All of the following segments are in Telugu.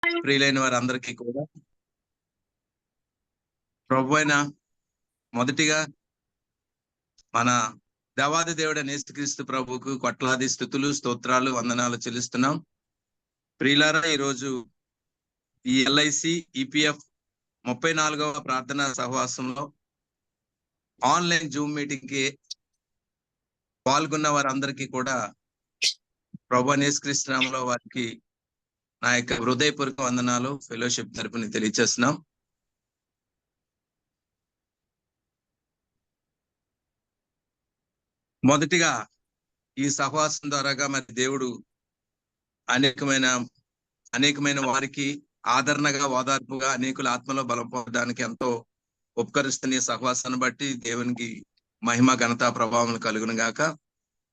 ప్రియులైన వారందరికీ కూడా ప్రభువైన మొదటిగా మన దేవాది దేవుడైన యేసుక్రీస్తు ప్రభువుకు కొట్లాది స్తుతులు, స్తోత్రాలు, వందనాలు చెల్లిస్తున్నాం. ప్రియులారా, ఈరోజు ఈ LIC EPF 34వ ప్రార్థనా సహవాసంలో ఆన్లైన్ జూమ్ మీటింగ్ కి పాల్గొన్న వారందరికీ కూడా ప్రభువైన యేసుక్రీస్తు నామములో వారికి నా యొక్క హృదయపూర్వక వందనాలు ఫెలోషిప్ తరపున తెలియజేస్తున్నాం. మొదటిగా ఈ సహవాసం ద్వారాగా మరి దేవుడు అనేకమైన వారికి ఆదరణగా, ఓదార్పుగా, అనేకుల ఆత్మలో బలం పొందడానికి ఎంతో ఉపకరిస్తున్న ఈ సహవాసాన్ని బట్టి దేవునికి మహిమ, ఘనత, ప్రభావం కలుగును గాక.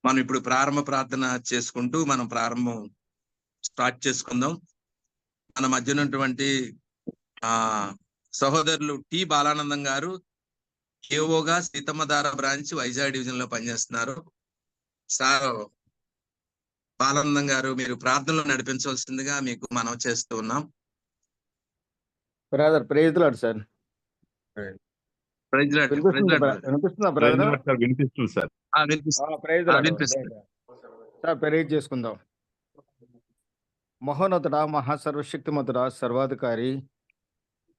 మనం ఇప్పుడు ప్రారంభ ప్రార్థన చేసుకుంటూ మనం ప్రారంభం స్టార్ట్ చేసుకుందాం. మన మధ్య ఉన్నటువంటి సహోదరులు టి బాలానందం గారు ఏవోగా సీతమ్మధార బ్రాంచ్ వైజాగ్ డివిజన్ లో పనిచేస్తున్నారు. సార్ బాలానందం గారు, మీరు ప్రార్థనలో నడిపించవలసిందిగా మీకు మనవి చేస్తూ ఉన్నాం. Brother praise Lord sir. వినిపిస్తుంది సార్. ప్రేయర్ చేసుకుందాం. మహోన్నతుడా, మహాసర్వశక్తిమంతుడా, సర్వాధికారి,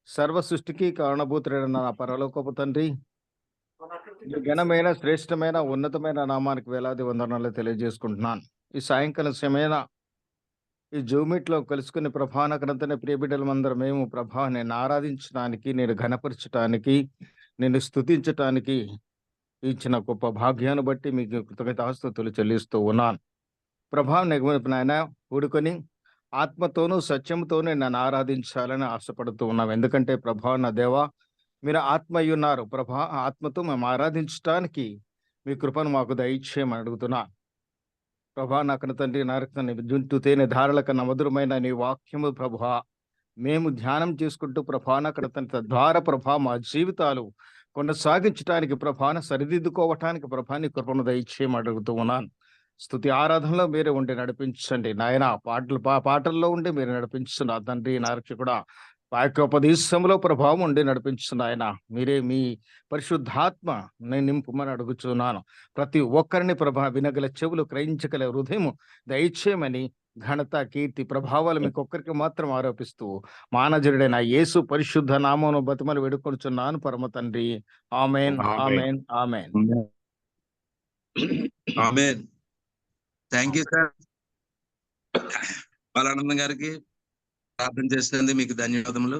సర్వ సృష్టికి కారణభూతుడైన నా పరలోకపు తండ్రి, ఘనమైన, శ్రేష్టమైన, ఉన్నతమైన నామానికి వేలాది వందనాలు తెలియజేసుకుంటున్నాను. ఈ సాయంకాలం సమయన ఈ జూమిట్లో కలుసుకుని ప్రభానకరంతనే ప్రియబిడ్డలమందరం మేము ప్రభా నేను ఆరాధించడానికి, నేను ఘనపరచడానికి, నేను స్తుతించటానికి ఇచ్చిన గొప్ప భాగ్యాన్ని బట్టి మీకు కృతజ్ఞతాస్తుతులు చెల్లిస్తూ ఉన్నాను. ప్రభా నాయన కూడుకొని ఆత్మతోనూ సత్యంతోనే నన్ను ఆరాధించాలని ఆశపడుతూ ఉన్నాం. ఎందుకంటే ప్రభా నా దేవా, మీరు ఆత్మ అయ్యున్నారు. ప్రభా ఆత్మతో మేము ఆరాధించడానికి మీ కృపను మాకు దయచేయమని అడుగుతున్నాను. ప్రభా నాకు తండ్రి, నరకని జుంటు తేనె ధారల కన్నా మధురమైన నీ వాక్యము ప్రభా మేము ధ్యానం చేసుకుంటూ ప్రభా నాకు తండ్రి ద్వారా ప్రభా మా జీవితాలు కొనసాగించడానికి, ప్రభాను సరిదిద్దుకోవటానికి ప్రభా నీ కృపను దయచేయమని అడుగుతూ ఉన్నాను. స్తుతి ఆరాధనలో మీరే ఉండి నడిపించండి నాయన. పాటల్లో ఉండి మీరు నడిపించున్నారు తండ్రి. నారక్షకుడా, వాక్యోపదేశంలో ప్రభావం ఉండి నడిపించున్న ఆయన మీరే మీ పరిశుద్ధాత్మ నేను నింపమని అడుగుచున్నాను. ప్రతి ఒక్కరిని వినగల చెవులు, గ్రహించగల హృదయం దయచేయమని ఘనత, కీర్తి, ప్రభావాలు మీకు ఒక్కరికి మాత్రం ఆరోపిస్తూ మానజరుడైన యేసు పరిశుద్ధ నామమును బతిమలు వేడుకొనుచున్నాను పరమ తండ్రి. ఆమేన్, ఆమేన్, ఆమేన్. ఆమేన్. Thank you sir. బాలానందం గారికి ప్రార్థన చేస్తుంది మీకు ధన్యవాదములు.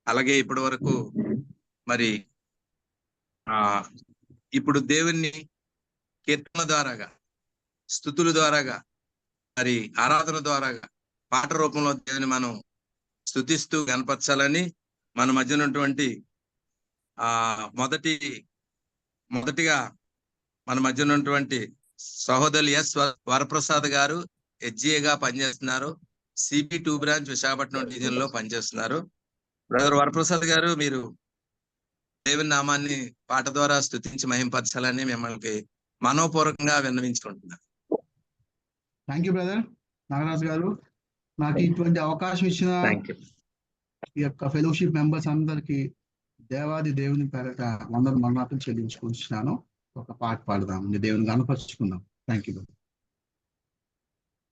అలాగే ఇప్పటి వరకు మరి ఇప్పుడు దేవుణ్ణి కీర్తన ద్వారాగా, స్తుతుల ద్వారాగా, మరి ఆరాధన ద్వారాగా, పాట రూపంలో దేవుని మనం స్తుతిస్తూ కనపరచాలని మన మధ్య ఉన్నటువంటి మొదటిగా మన మధ్య ఉన్నటువంటి సహోదరులు ఎస్ వరప్రసాద్ గారు HGA పనిచేస్తున్నారు. CB2 బ్రాంచ్ విశాఖపట్నం డివిజన్ లో పనిచేస్తున్నారు. బ్రదర్ వరప్రసాద్ గారు, మీరు దేవుని నామాన్ని పాట ద్వారా స్తుతించి మహింపరచాలని మిమ్మల్ని మనోపూర్వకంగా విన్నవించుకుంటున్నారు. థ్యాంక్ యూ బ్రదర్ నాగరాజు గారు. నాకు ఇటువంటి అవకాశం ఇచ్చిన ఈ యొక్క ఫెలోషిప్ మెంబర్స్ అందరికి దేవాది దేవుని పేరట వందలు మరణాలు చెల్లించుకుంటున్నాను. ఒక పాట పాడదాం, దేవుని కనపరుచుకుందాం. Thank you.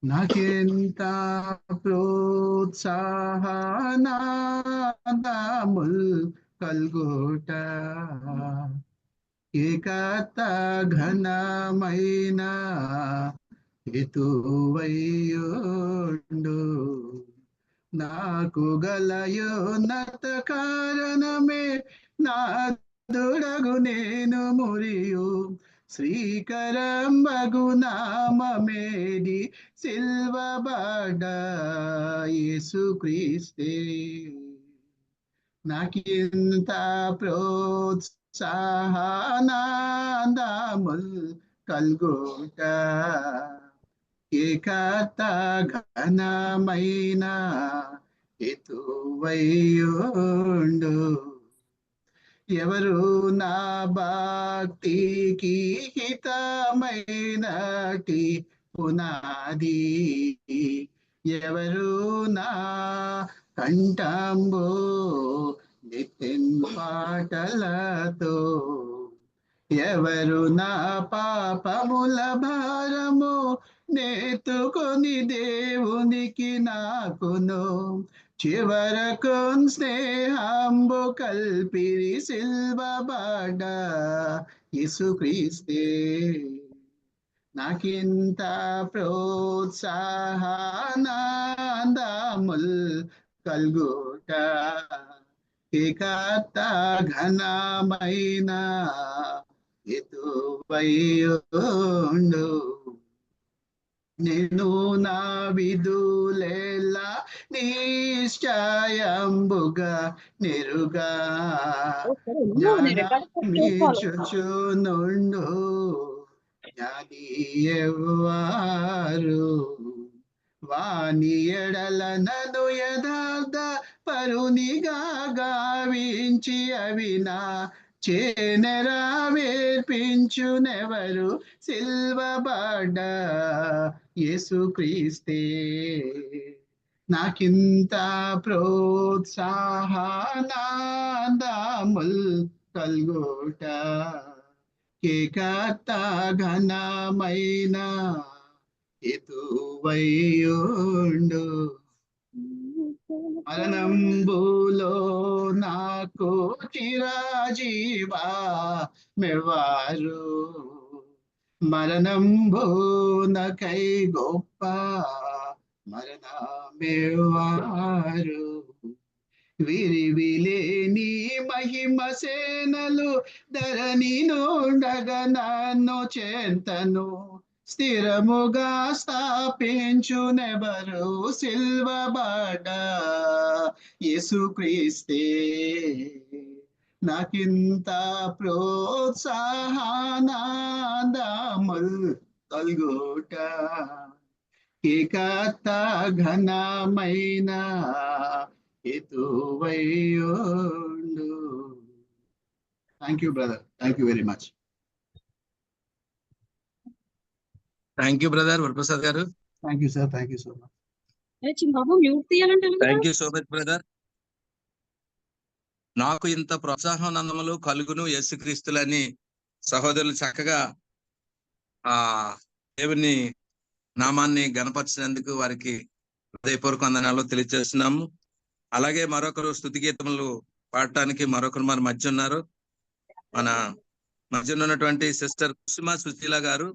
నాకెంత ప్రోత్సాహనాదముల్ కల్గుట, ఏకత ఘనమైన హేతువయ్యుండు, నాకు గలయోన్నత కారణమే నా దుడగు నేను మురియు, శ్రీకరంబగు నామమేది సిల్వబడ్డ యేసుక్రీస్తే, నాకింత ప్రోత్సాహనాదముల్ కల్గుట, ఏకత ఘనమైన హేతువయ్యుండు, ఎవరు నా భక్తికి హితమైనటి పునాది, ఎవరు నా కంఠంబు నిత్యం పాటలతో, ఎవరు నా పాపముల భారము నెత్తుకొని దేవునికి నాకును చివరకు స్నేహంబు కల్పిరి సిల్వబడ్డ యేసుక్రీస్తే నాకింత ప్రోత్సాహనాందముల్ కల్గుట ఏకత ఘనమైన ఎతువైయుండు. నేను నా విధులెల్లా నిశ్చయంబుగా నెరుగా జ్ఞానమిచ్చుచునుండు జ్ఞాని ఎవ్వారు. వాని ఎడల నన్ను యథార్థ పరునిగా గావించి అవినా చేనెరవేర్పించునెవరు సిల్వబడ్డ యేసుక్రీస్తే నాకింత ప్రోత్సాహనాందముల్ కల్గుట ఏకత ఘనమైన ఎతువైయుండు. మరణంబులో నాకు చిరజీవా మెవారు, మరణంబునకై గొప్ప మరణమెవారు. విరివిలేని మహిమ సేనలు ధరణి నుండగా నన్ను చెంతను స్థిరముగా స్థాపించునెవరు సిల్వబడ్డ యేసుక్రీస్తే నాకింత ప్రోత్సాహనాందముల్ కల్గుట ఏకత ఘనమైన ఎతువైయుండు. Thank you brother, thank you very much. Thank you brother Varaprasad garu. Thank you sir, thank you so much. Thank you so much brother. నాకు ఇంత ప్రోత్సాహనందములు కలుగును యేసుక్రీస్తులని సహోదరులు చక్కగా దేవుని నామాన్ని గణపరిచినందుకు వారికి హృదయపూర్వక వందనాలు తెలియజేస్తున్నాము. అలాగే మరొకరు స్తుతి గీతములు పాడటానికి మరొకరు మన మధ్య ఉన్నారు. మన మధ్య ఉన్నటువంటి సిస్టర్ కుసుమ సుశీల గారు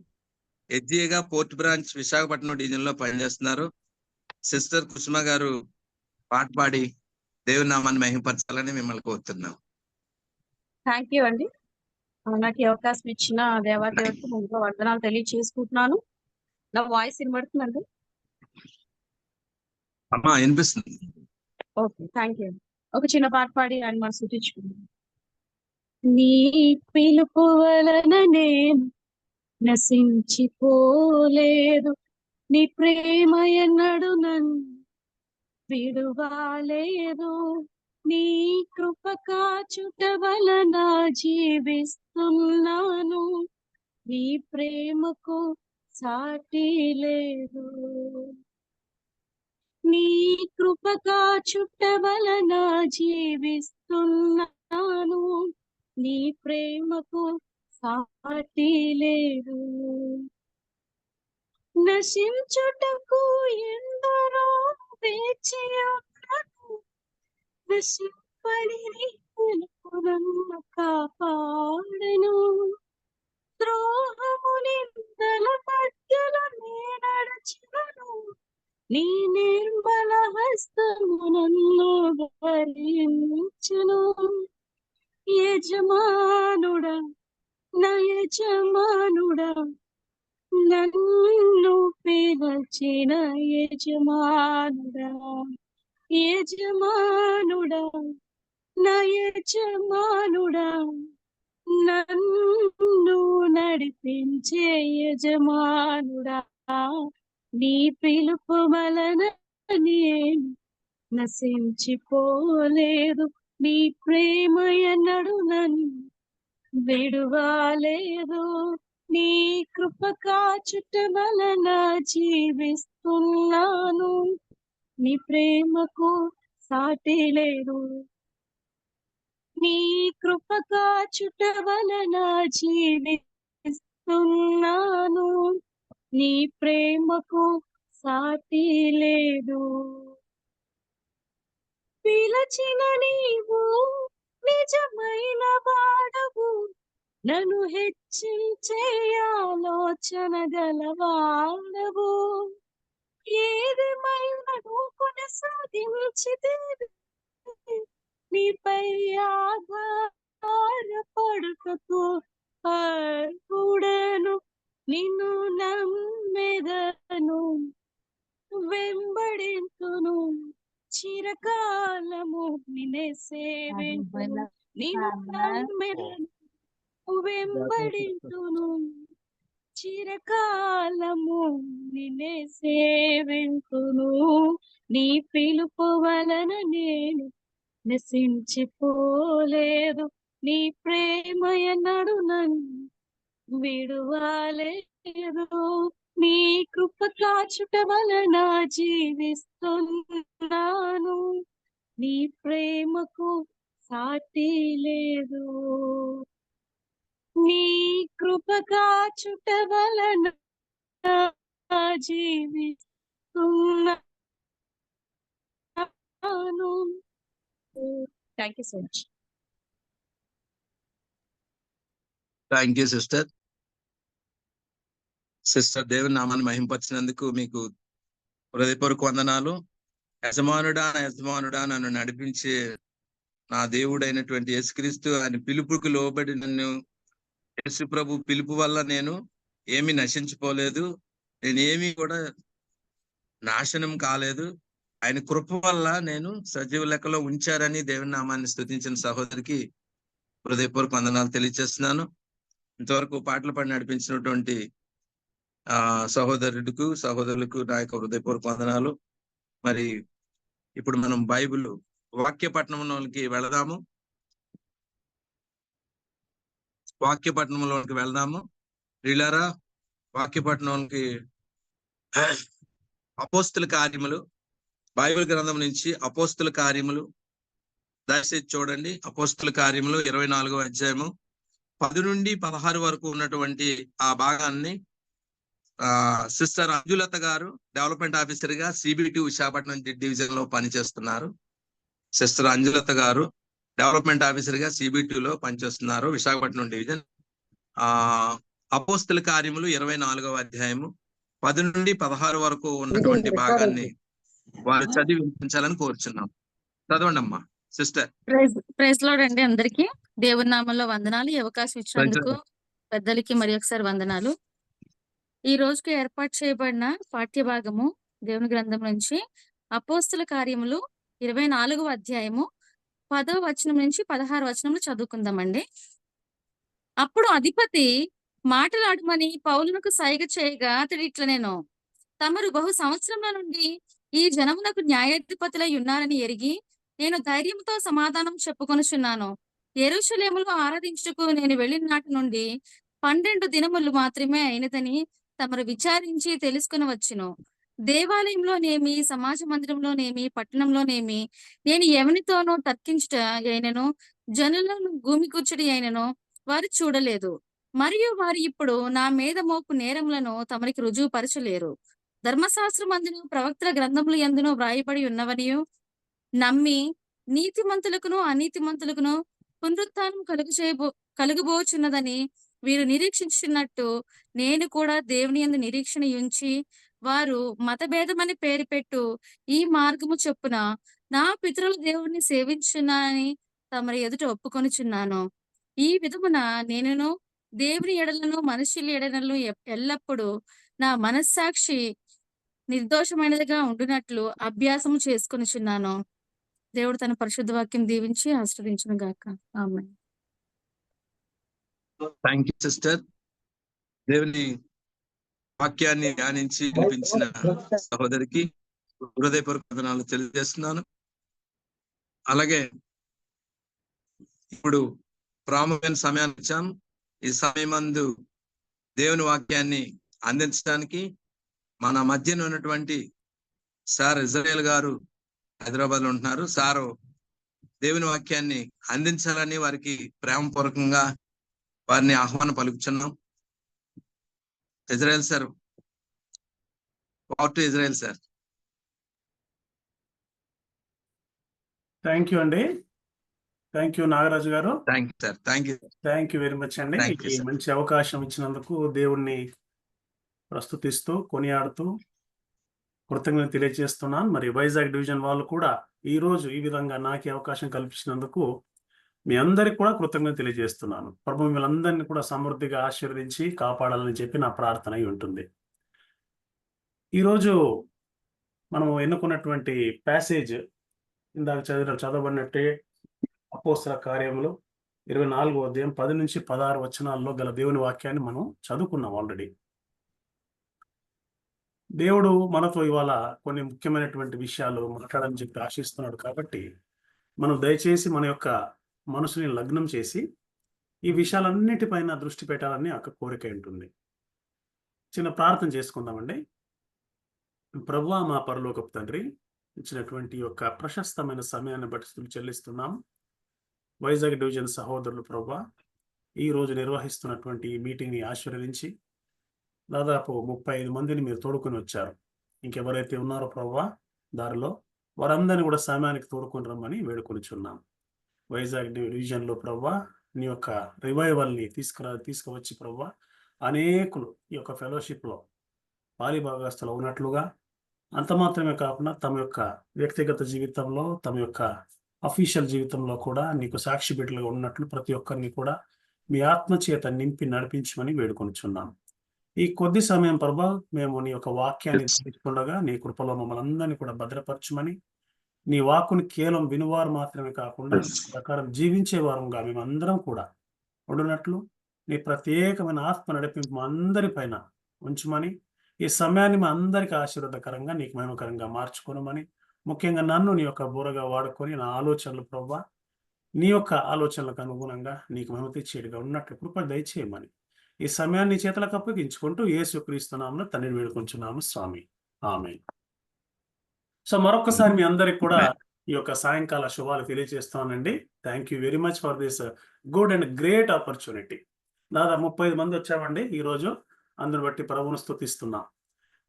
ఎస్జీఏగా పోర్ట్ బ్రాంచ్ విశాఖపట్నం డివిజన్ లో పనిచేస్తున్నారు. సిస్టర్ కుసుమ గారు పాట పాడి దేవుని నామాన్ని మహిమపరచాలని మిమ్మల్ని కోరుతున్నాం. థ్యాంక్ యూ అండి. నాకు ఈ అవకాశం ఇచ్చిన దేవాదేవతకు ముందుగా వందనాలు తెలియచేసుకుంటున్నాను. నా వాయిస్ వినబడుతుందండి? అమ్మా వినిపిస్తుంది. Okay, thank you. ఒక చిన్న పాట పాడి ఆయన మనం స్తుతించుకుందాం. నీ పిలుపు వలన నేను నశించిపోలేదు, నీ ప్రేమ ఎన్నడు నన్ను విడువలేదు, నీ కృప కాచుట వలన జీవిస్తున్నాను, నీ ప్రేమకు సాటి లేదు. నీ కృప కాచుట వలన జీవిస్తున్నాను, నీ ప్రేమకు సాటి లేదు. నశించుటకు ఎందరో వేచి ఉన్నారు, నశింపని నీ పిలుపు నన్ను కాపాడెను. ద్రోహము నిందల మధ్యలో నే నడచినను, నీ నిర్మల హస్తము నన్ను భరించును. యజమానుడా, నా యజమానుడా, నన్ను పిలచిన యజమానుడా, యజమానుడా, నా యజమానుడా, నన్ను నడిపించే యజమానుడా, నీ పిలుపు వలన నేను నశించిపోలేదు, నీ ప్రేమ ఎన్నడు నన్ను విడువలేదు, నీ కృప కాచుట వలన జీవిస్తున్నాను, నీ ప్రేమకు సాటి లేదు. నీ కృప కాచుట వలన జీవిస్తున్నాను, నీ ప్రేమకు సాటి లేదు. పిలచిన నీవు నిజమైన వాడవు, నన్ను హెచ్చించే ఆలోచన గలవాడవు. ఏదేమైనను కొనసాగించితే నీపై ఆధారపడుటకు కూడను, నిన్ను నమ్మెదను, వెంబడింతును, చిరకాలము నిన్నే సేవింతును, నిన్ను నమ్మెదను, వెంబడింతును, చిరకాలము నిన్నే సేవింతును. నీ పిలుపు వలన నేను నశించిపోలేదు, నీ ప్రేమ ఎన్నడు నన్ను విడువలేదు. నీ కృప కాచుట వలన జీవిస్తున్నాను, నీ ప్రేమకు సాటి లేదు. నీ కృప కాచుట వలన జీవిస్తున్నాను. Thank you so much. Thank you sister. Sister దేవుని నామాన్ని మహింపరిచినందుకు మీకు హృదయపూర్వక వందనాలు. యజమానుడా నన్ను నడిపించే నా దేవుడైనటువంటి యేసుక్రీస్తు ఆయన పిలుపుకు లోబడి నన్ను యేసు ప్రభు పిలుపు వల్ల నేను ఏమీ నశించిపోలేదు, నేనేమీ కూడా నాశనం కాలేదు. ఆయన కృప వల్ల నేను సజీవ లెక్కలో ఉంచారని దేవుని నామాన్ని స్తుతించిన సహోదరికి హృదయపూర్వక వందనాలు తెలియజేస్తున్నాను. ఇంతవరకు పాటలు పాడి నడిపించినటువంటి సహోదరులకు నా యొక్క హృదయపూర్వక వందనాలు. మరి ఇప్పుడు మనం బైబిల్ వాక్యపట్నంలోకి వెళదాము. ప్రియులారా, వాక్యపట్నంలోకి అపోస్తుల కార్యములు, బైబిల్ గ్రంథం నుంచి అపోస్తుల కార్యములు దయచేసి చూడండి. అపోస్తుల కార్యములు 24వ అధ్యాయము 10 నుండి 16 వరకు ఉన్నటువంటి ఆ భాగాన్ని సిస్టర్ అంజులత గారు డెవలప్మెంట్ ఆఫీసర్ గా CBT విశాఖపట్నం డివిజన్ లో పనిచేస్తున్నారు. సిస్టర్ అంజులత గారు డెవలప్మెంట్ ఆఫీసర్ గా CBT లో పనిచేస్తున్నారు, విశాఖపట్నం డివిజన్. అపోస్తుల కార్యములు 24వ అధ్యాయము 10 నుండి 16 వరకు ఉన్నటువంటి భాగాన్ని వారు చదివి వినిపించాలని కోరుచున్నాం. చదవండి అమ్మా సిస్టర్. ప్రైజ్ లార్డ్ అండి. అందరికీ దేవుని నామంలో వందనాలు. ఈ అవకాశం ఇచ్చినందుకు పెద్దలకి మరి ఒకసారి వందనాలు. ఈ రోజుకి ఏర్పాటు చేయబడిన పాఠ్య భాగము దేవుని గ్రంథం నుంచి అపోస్తుల కార్యములు 24వ అధ్యాయము 10వ వచనం నుంచి 16వ వచనంలో చదువుకుందామండి. అప్పుడు అధిపతి మాటలాడమని పౌలునకు సైగ చేయగా అతడు ఇట్లా, నేను తమరు బహు సంవత్సరముల నుండి ఈ జనమునకు న్యాయాధిపతులై ఉన్నారని ఎరిగి నేను ధైర్యంతో సమాధానం చెప్పుకొనుచున్నాను. యెరూషలేములో ఆరాధించుటకు నేను వెళ్ళిన నాటి నుండి 12 దినములు మాత్రమే అయినదని తమరు విచారించి తెలుసుకుని వచ్చును. దేవాలయంలోనేమి, సమాజ మందిరంలోనేమి, పట్టణంలోనేమి నేను ఎవనితోనూ తర్కించుట అయినను, జనులను భూమికూర్చుడి అయినను వారు చూడలేదు. మరియు వారు ఇప్పుడు నా మీద మోపు నేరములను తమరికి రుజువుపరచలేరు. ధర్మశాస్త్రమందును ప్రవక్తల గ్రంథములు యందును వ్రాయబడి ఉన్నవనియు నమ్మి నీతిమంతులకును అనీతిమంతులకును పునరుత్థానం కలుగబోచున్నదని వీరు నిరీక్షించున్నట్టు నేను కూడా దేవుని యందు నిరీక్షణ ఉంచి, వారు మతభేదమని పేరు పెట్టు ఈ మార్గము చొప్పున నా పితరుల దేవుడిని సేవించున్నానని తమరి ఎదుట ఒప్పుకొనుచున్నాను. ఈ విధమున నేనును దేవుని ఎడలను మనుషుల ఎడలను ఎల్లప్పుడూ నా మనస్సాక్షి నిర్దోషమైనదిగా ఉండునట్లు అభ్యాసము చేసుకొనుచున్నాను. దేవుడు తన పరిశుద్ధ వాక్యం దీవించి ఆశీర్వదించును గాక. ఆమేన్. Thank you sister. దేవుని వాక్యాన్ని ధ్యానించి వినిపించిన సహోదరికి హృదయపూర్వక వందనాలు తెలియజేస్తున్నాను. అలాగే ఇప్పుడు ప్రాముఖ్యమైన సమయాన్ని ఇచ్చాం. ఈ సమయమందు దేవుని వాక్యాన్ని అందించడానికి మన మధ్యన ఉన్నటువంటి సార్ ఇజ్రాయేల్ గారు హైదరాబాద్ లో ఉంటున్నారు. సారు దేవుని వాక్యాన్ని అందించాలని వారికి ప్రేమపూర్వకంగా వారిని ఆహ్వానం పలుకుచున్నాం. Israel sir, to Israel sir. Thank you అండి. Thank you Nagaraju garu. Thank you sir. Thank you very much అండి. Thank you, ఈ sir. మంచి అవకాశం ఇచ్చినందుకు దేవుణ్ణి ప్రస్తుతిస్తూ కొనియాడుతూ కృతజ్ఞత తెలియజేస్తున్నాను. మరి వైజాగ్ డివిజన్ వాళ్ళు కూడా ఈ రోజు ఈ విధంగా నాకు ఈ అవకాశం కల్పించినందుకు మీ అందరికి కూడా కృతజ్ఞత తెలియజేస్తున్నాను. ప్రభు మిమ్మల్ని అందరినీ కూడా సమృద్ధిగా ఆశీర్వదించి కాపాడాలని చెప్పి నా ప్రార్థన అయి ఉంటుంది. ఈరోజు మనము ఎన్నుకున్నటువంటి ప్యాసేజ్ ఇందాక చదవబడినట్టే అపోస్తల కార్యములు 24వ అధ్యాయం 10 నుంచి 16 వచనాల్లో గల దేవుని వాక్యాన్ని మనం చదువుకున్నాం ఆల్రెడీ. దేవుడు మనతో ఇవాళ కొన్ని ముఖ్యమైనటువంటి విషయాలు మాట్లాడాలని చెప్పి ఆశిస్తున్నాడు. కాబట్టి మనం దయచేసి మన యొక్క మనసుని లగ్నం చేసి ఈ విషయాలన్నిటిపైన దృష్టి పెట్టాలని ఒక కోరిక ఉంటుంది. చిన్న ప్రార్థన చేసుకుందామండి. ప్రభువా మా పరలోకపు తండ్రి, ఇచ్చినటువంటి యొక్క ప్రశస్తమైన సమయాన్ని బట్టి స్తుతులు చెల్లిస్తున్నాం. వైజాగ్ డివిజన్ సహోదరులు ప్రభువా, ఈ రోజు నిర్వహిస్తున్నటువంటి ఈ మీటింగ్ని ఆశీర్వదించి దాదాపు 35 మందిని మీరు తోడుకొని వచ్చారు. ఇంకెవరైతే ఉన్నారో ప్రభువా దారిలో వారందరినీ కూడా సమయానికి తోడుకొని రమ్మని వేడుకొనిచున్నాం. వైజాగ్ డివిజన్లో ప్రభువా నీ యొక్క రివైవల్ని తీసుకువచ్చి ప్రభువా అనేకులు ఈ యొక్క ఫెలోషిప్లో పాలిభాగస్తులు ఉన్నట్లుగా, అంత మాత్రమే కాకుండా తమ యొక్క వ్యక్తిగత జీవితంలో, తమ యొక్క అఫీషియల్ జీవితంలో కూడా నీకు సాక్షి బిడ్డలుగా ఉన్నట్లు ప్రతి ఒక్కరిని కూడా మీ ఆత్మచేత నింపి నడిపించమని వేడుకొనిచున్నాం. ఈ కొద్ది సమయం ప్రభా మేము నీ యొక్క వాక్యాన్ని తెలుసుకుండగా నీ కృపలో మమ్మల్ని అందరినీ కూడా భద్రపరచమని, నీ వాక్కుని కేవలం వినువారు మాత్రమే కాకుండా ప్రకారం జీవించే వారంగా మేమందరం కూడా ఉండునట్లు నీ ప్రత్యేకమైన ఆత్మ నడిపింపు మా అందరి పైన ఉంచమని, ఈ సమయాన్ని మా అందరికీ ఆశీర్వాదకరంగా నీకు మహిమకరంగా మార్చుకోనమని, ముఖ్యంగా నన్ను నీ యొక్క బూరగా వాడుకొని నా ఆలోచనలు ప్రభా నీ యొక్క ఆలోచనలకు అనుగుణంగా నీకు మహిమ తెచ్చేడుగా ఉన్నట్లు కృప దయచేయమని ఈ సమయాన్ని చేతులకు అప్పగించుకుంటూ యేసుక్రీస్తు నామమున తండ్రిని వేడుకొంచున్నాము స్వామి. ఆమేన్. సో మరొకసారి మీ అందరికి కూడా ఈ యొక్క సాయంకాల శుభాలు తెలియజేస్తానండి. Thank you very much for this good and great opportunity. దాదాపు 35 మంది వచ్చామండి ఈరోజు. అందుని బట్టి ప్రభువును స్తుతిస్తున్నాం.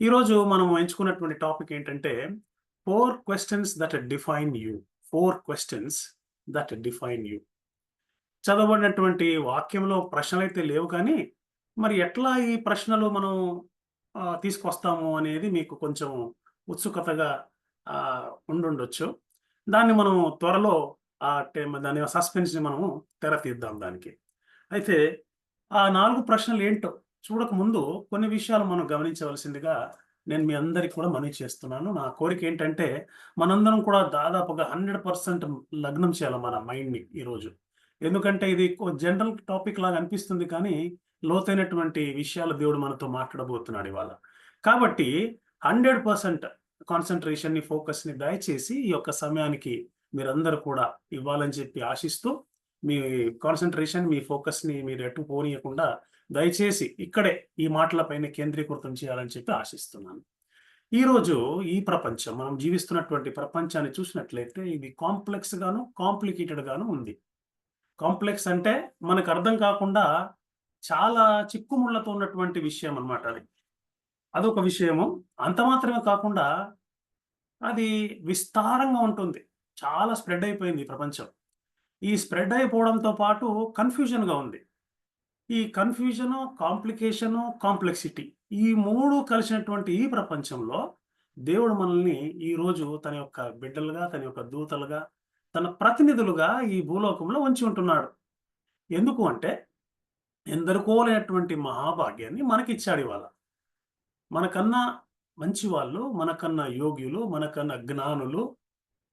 ఈరోజు మనం ఎంచుకున్నటువంటి టాపిక్ ఏంటంటే 4 questions that define you. 4 questions that define you. చదవబడినటువంటి వాక్యంలో ప్రశ్నలు అయితే లేవు, కానీ మరి ఎట్లా ఈ ప్రశ్నలు మనం తీసుకొస్తాము అనేది మీకు కొంచెం ఉత్సుకతగా ఉండుండొచ్చు. దాన్ని మనం త్వరలో దాని సస్పెన్స్ని మనము తెరతీద్దాం దానికి. అయితే ఆ 4 ప్రశ్నలు ఏంటో చూడక ముందు కొన్ని విషయాలు మనం గమనించవలసిందిగా నేను మీ అందరికి కూడా మనవి చేస్తున్నాను. నా కోరిక ఏంటంటే మనందరం కూడా దాదాపుగా 100% లగ్నం చేయాలి మన మైండ్ని ఈరోజు. ఎందుకంటే ఇది జనరల్ టాపిక్ లాగా అనిపిస్తుంది, కానీ లోతైనటువంటి విషయాలు దేవుడు మనతో మాట్లాడబోతున్నాడు ఇవాళ. కాబట్టి 100% కాన్సన్ట్రేషన్ని, ఫోకస్ని దయచేసి ఈ యొక్క సమయానికి మీరందరూ కూడా ఇవ్వాలని చెప్పి ఆశిస్తూ, మీ కాన్సన్ట్రేషన్, మీ ఫోకస్ని మీరు ఎటు పోనీయకుండా దయచేసి ఇక్కడే ఈ మాటలపైన కేంద్రీకృతం చేయాలని చెప్పి ఆశిస్తున్నాను. ఈరోజు ఈ ప్రపంచం, మనం జీవిస్తున్నటువంటి ప్రపంచాన్ని చూసినట్లయితే ఇది కాంప్లెక్స్ గాను కాంప్లికేటెడ్ గాను ఉంది. కాంప్లెక్స్ అంటే మనకు అర్థం కాకుండా చాలా చిక్కుముళ్లతో ఉన్నటువంటి విషయం అన్నమాట. అదొక విషయము. అంత మాత్రమే కాకుండా అది విస్తారంగా ఉంటుంది. చాలా స్ప్రెడ్ అయిపోయింది ఈ ప్రపంచం. ఈ స్ప్రెడ్ అయిపోవడంతో పాటు కన్ఫ్యూజన్గా ఉంది. ఈ కన్ఫ్యూజను, కాంప్లికేషను, కాంప్లెక్సిటీ, ఈ 3 కలిసినటువంటి ఈ ప్రపంచంలో దేవుడు మనల్ని ఈరోజు తన యొక్క బిడ్డలుగా, తన యొక్క దూతలుగా, తన ప్రతినిధులుగా ఈ భూలోకంలో ఉంచి ఉంటున్నాడు. ఎందుకు అంటే ఎందరికో లేనటువంటి మహాభాగ్యాన్ని మనకిచ్చాడు ఇవాళ. మనకన్నా మంచి వాళ్ళు, మనకన్నా యోగ్యులు, మనకన్నా జ్ఞానులు,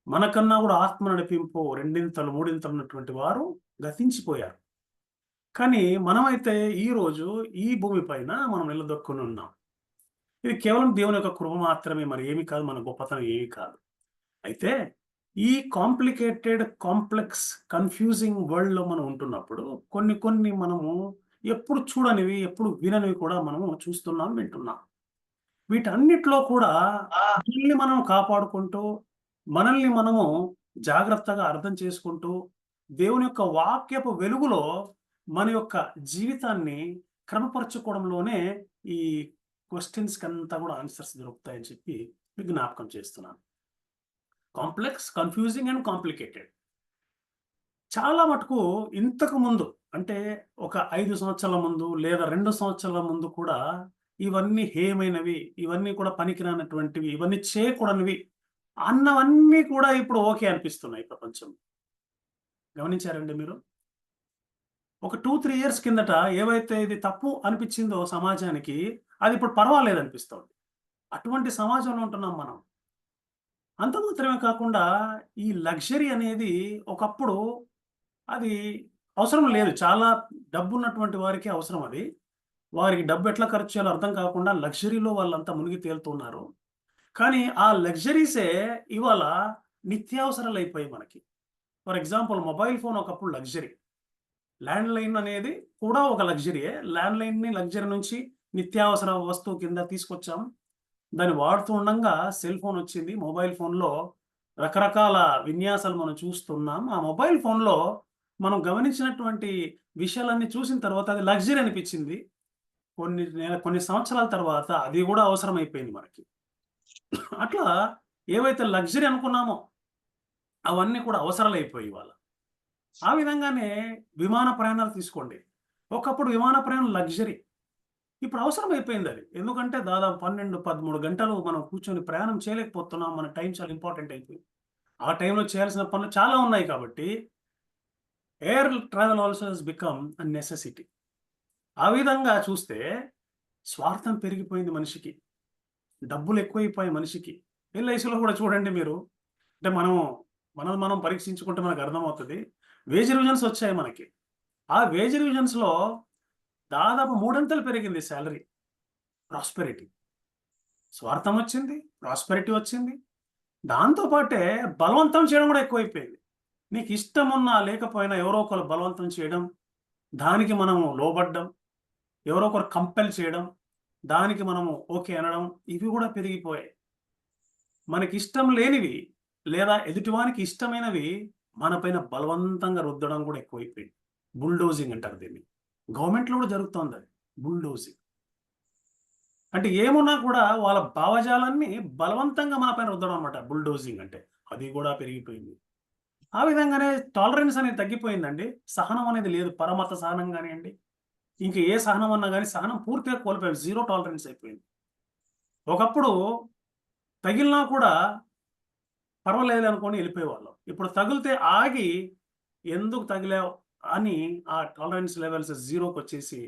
మనకన్నా కూడా ఆత్మ నడిపింపు 2 3 ఉన్నటువంటి వారు గతించిపోయారు. కానీ మనమైతే ఈరోజు ఈ భూమి పైన మనం నిలదొక్కుని ఉన్నాం. ఇది కేవలం దేవుని యొక్క కృప మాత్రమే, మరి ఏమి కాదు, మన గొప్పతనం ఏమి కాదు. అయితే ఈ కాంప్లికేటెడ్, కాంప్లెక్స్, కన్ఫ్యూజింగ్ వరల్డ్లో మనం ఉంటున్నప్పుడు కొన్ని మనము ఎప్పుడు చూడనివి, ఎప్పుడు విననివి కూడా మనము చూస్తున్నాం, వింటున్నాం. వీటన్నిటిలో కూడా మనల్ని మనం కాపాడుకుంటూ, మనల్ని మనము జాగ్రత్తగా అర్థం చేసుకుంటూ, దేవుని యొక్క వాక్యపు వెలుగులో మన యొక్క జీవితాన్ని క్రమపరచుకోవడంలోనే ఈ క్వశ్చన్స్‌కి అంతా కూడా ఆన్సర్స్ దొరుకుతాయని చెప్పి మీకు జ్ఞాపకం చేస్తున్నాను. Complex, confusing and complicated. చాలా మటుకు ఇంతకు ముందు అంటే ఒక 5 సంవత్సరాల ముందు లేదా 2 సంవత్సరాల ముందు కూడా ఇవన్నీ హేయమైనవి, ఇవన్నీ కూడా పనికిరానటువంటివి, ఇవన్నీ చేయకూడనివి అన్నవన్నీ కూడా ఇప్పుడు ఓకే అనిపిస్తున్నాయి ప్రపంచం. గమనించారండి మీరు? ఒక 2-3 ఇయర్స్ కిందట ఏవైతే ఇది తప్పు అనిపించిందో సమాజానికి, అది ఇప్పుడు పర్వాలేదు అనిపిస్తోంది. అటువంటి సమాజంలో ఉంటున్నాం మనం. అంత మాత్రమే కాకుండా ఈ లగ్జరీ అనేది ఒకప్పుడు అది అవసరం లేదు. చాలా డబ్బున్నటువంటి వారికి అవసరం అది. వారికి డబ్బు ఎట్లా ఖర్చు చేయాలో అర్థం కాకుండా లగ్జరీలో వాళ్ళంతా మునిగి తేలుతున్నారు. కానీ ఆ లగ్జరీసే ఇవాళ నిత్యావసరాలైపోయాయి మనకి. ఫర్ ఎగ్జాంపుల్ మొబైల్ ఫోన్ ఒకప్పుడు లగ్జరీ. ల్యాండ్‌లైన్ అనేది కూడా ఒక లగ్జరీయే. ల్యాండ్‌లైన్‌ని లగ్జరీ నుంచి నిత్యావసర వస్తువు కింద తీసుకొచ్చాం. దాన్ని వాడుతూ ఉండంగా సెల్ ఫోన్ వచ్చింది. మొబైల్ ఫోన్‌లో రకరకాల విన్యాసాలు మనం చూస్తున్నాం. ఆ మొబైల్ ఫోన్‌లో మనం గమనించినటువంటి విషయాలన్నీ చూసిన తర్వాత అది లగ్జరీ అనిపించింది. కొన్ని సంవత్సరాల తర్వాత అది కూడా అవసరమైపోయింది మనకి. అట్లా ఏవైతే లగ్జరీ అనుకున్నామో అవన్నీ కూడా అవసరాలైపోయాయి ఇవాళ. ఆ విధంగానే విమాన ప్రయాణాలు తీసుకోండి. ఒకప్పుడు విమాన ప్రయాణం లగ్జరీ. ఇప్పుడు అవసరం అయిపోయింది అది. ఎందుకంటే దాదాపు 12, 13 గంటలు మనం కూర్చొని ప్రయాణం చేయలేకపోతున్నాం. మన టైం చాలా ఇంపార్టెంట్ అయిపోయింది. ఆ టైంలో చేయాల్సిన పనులు చాలా ఉన్నాయి కాబట్టి air travel also has become a necessity. ఆ విధంగా చూస్తే స్వార్థం పెరిగిపోయింది మనిషికి. డబ్బులు ఎక్కువైపోయాయి మనిషికి. ఎల్ఐసిలో కూడా చూడండి మీరు. అంటే మనం పరీక్షించుకుంటే మనకు అర్థమవుతుంది. వేజ్ రివిజన్స్ వచ్చాయి మనకి. ఆ వేజ్ రివిజన్స్‌లో దాదాపు 3 అంతలు పెరిగింది సాలరీ. ప్రాస్పెరిటీ. స్వార్థం వచ్చింది, ప్రాస్పెరిటీ వచ్చింది. దాంతో పాటే బలవంతం చేయడం కూడా ఎక్కువైపోయింది. నీకు ఇష్టమున్నా లేకపోయినా ఎవరో ఒకరు బలవంతం చేయడం, దానికి మనము లోబడ్డం, ఎవరో ఒకరు కంపెల్ చేయడం, దానికి మనము ఓకే అనడం, ఇవి కూడా పెరిగిపోయాయి. మనకి ఇష్టం లేనివి లేదా ఎదుటివానికి ఇష్టమైనవి మనపైన బలవంతంగా రుద్దడం కూడా ఎక్కువైపోయింది. బుల్డోజింగ్ అంటారు దీన్ని. గవర్నమెంట్‌లో కూడా జరుగుతోంది అది. బుల్డోజింగ్. అంటే ఏమున్నా కూడా వాళ్ళ భావజాలాన్ని బలవంతంగా మన పైన రుద్దడం అన్నమాట బుల్డోజింగ్ అంటే. అది కూడా పెరిగిపోయింది. ఆ విధంగానే టాలరెన్స్ అనేది తగ్గిపోయిందండి. సహనం అనేది లేదు. పరమత సహనం కానియండి, ఇంక ఏ సహనం అన్నా కానీ సహనం పూర్తిగా కోల్పోయాం. జీరో టాలరెన్స్ అయిపోయింది. ఒకప్పుడు తగిలినా కూడా పర్వాలేదు అనుకొని వెళ్ళిపోయేవాళ్ళం. ఇప్పుడు తగిలితే ఆగి ఎందుకు తగిలావు అని ఆ టాలరెన్స్ లెవెల్స్ జీరోకి వచ్చేసి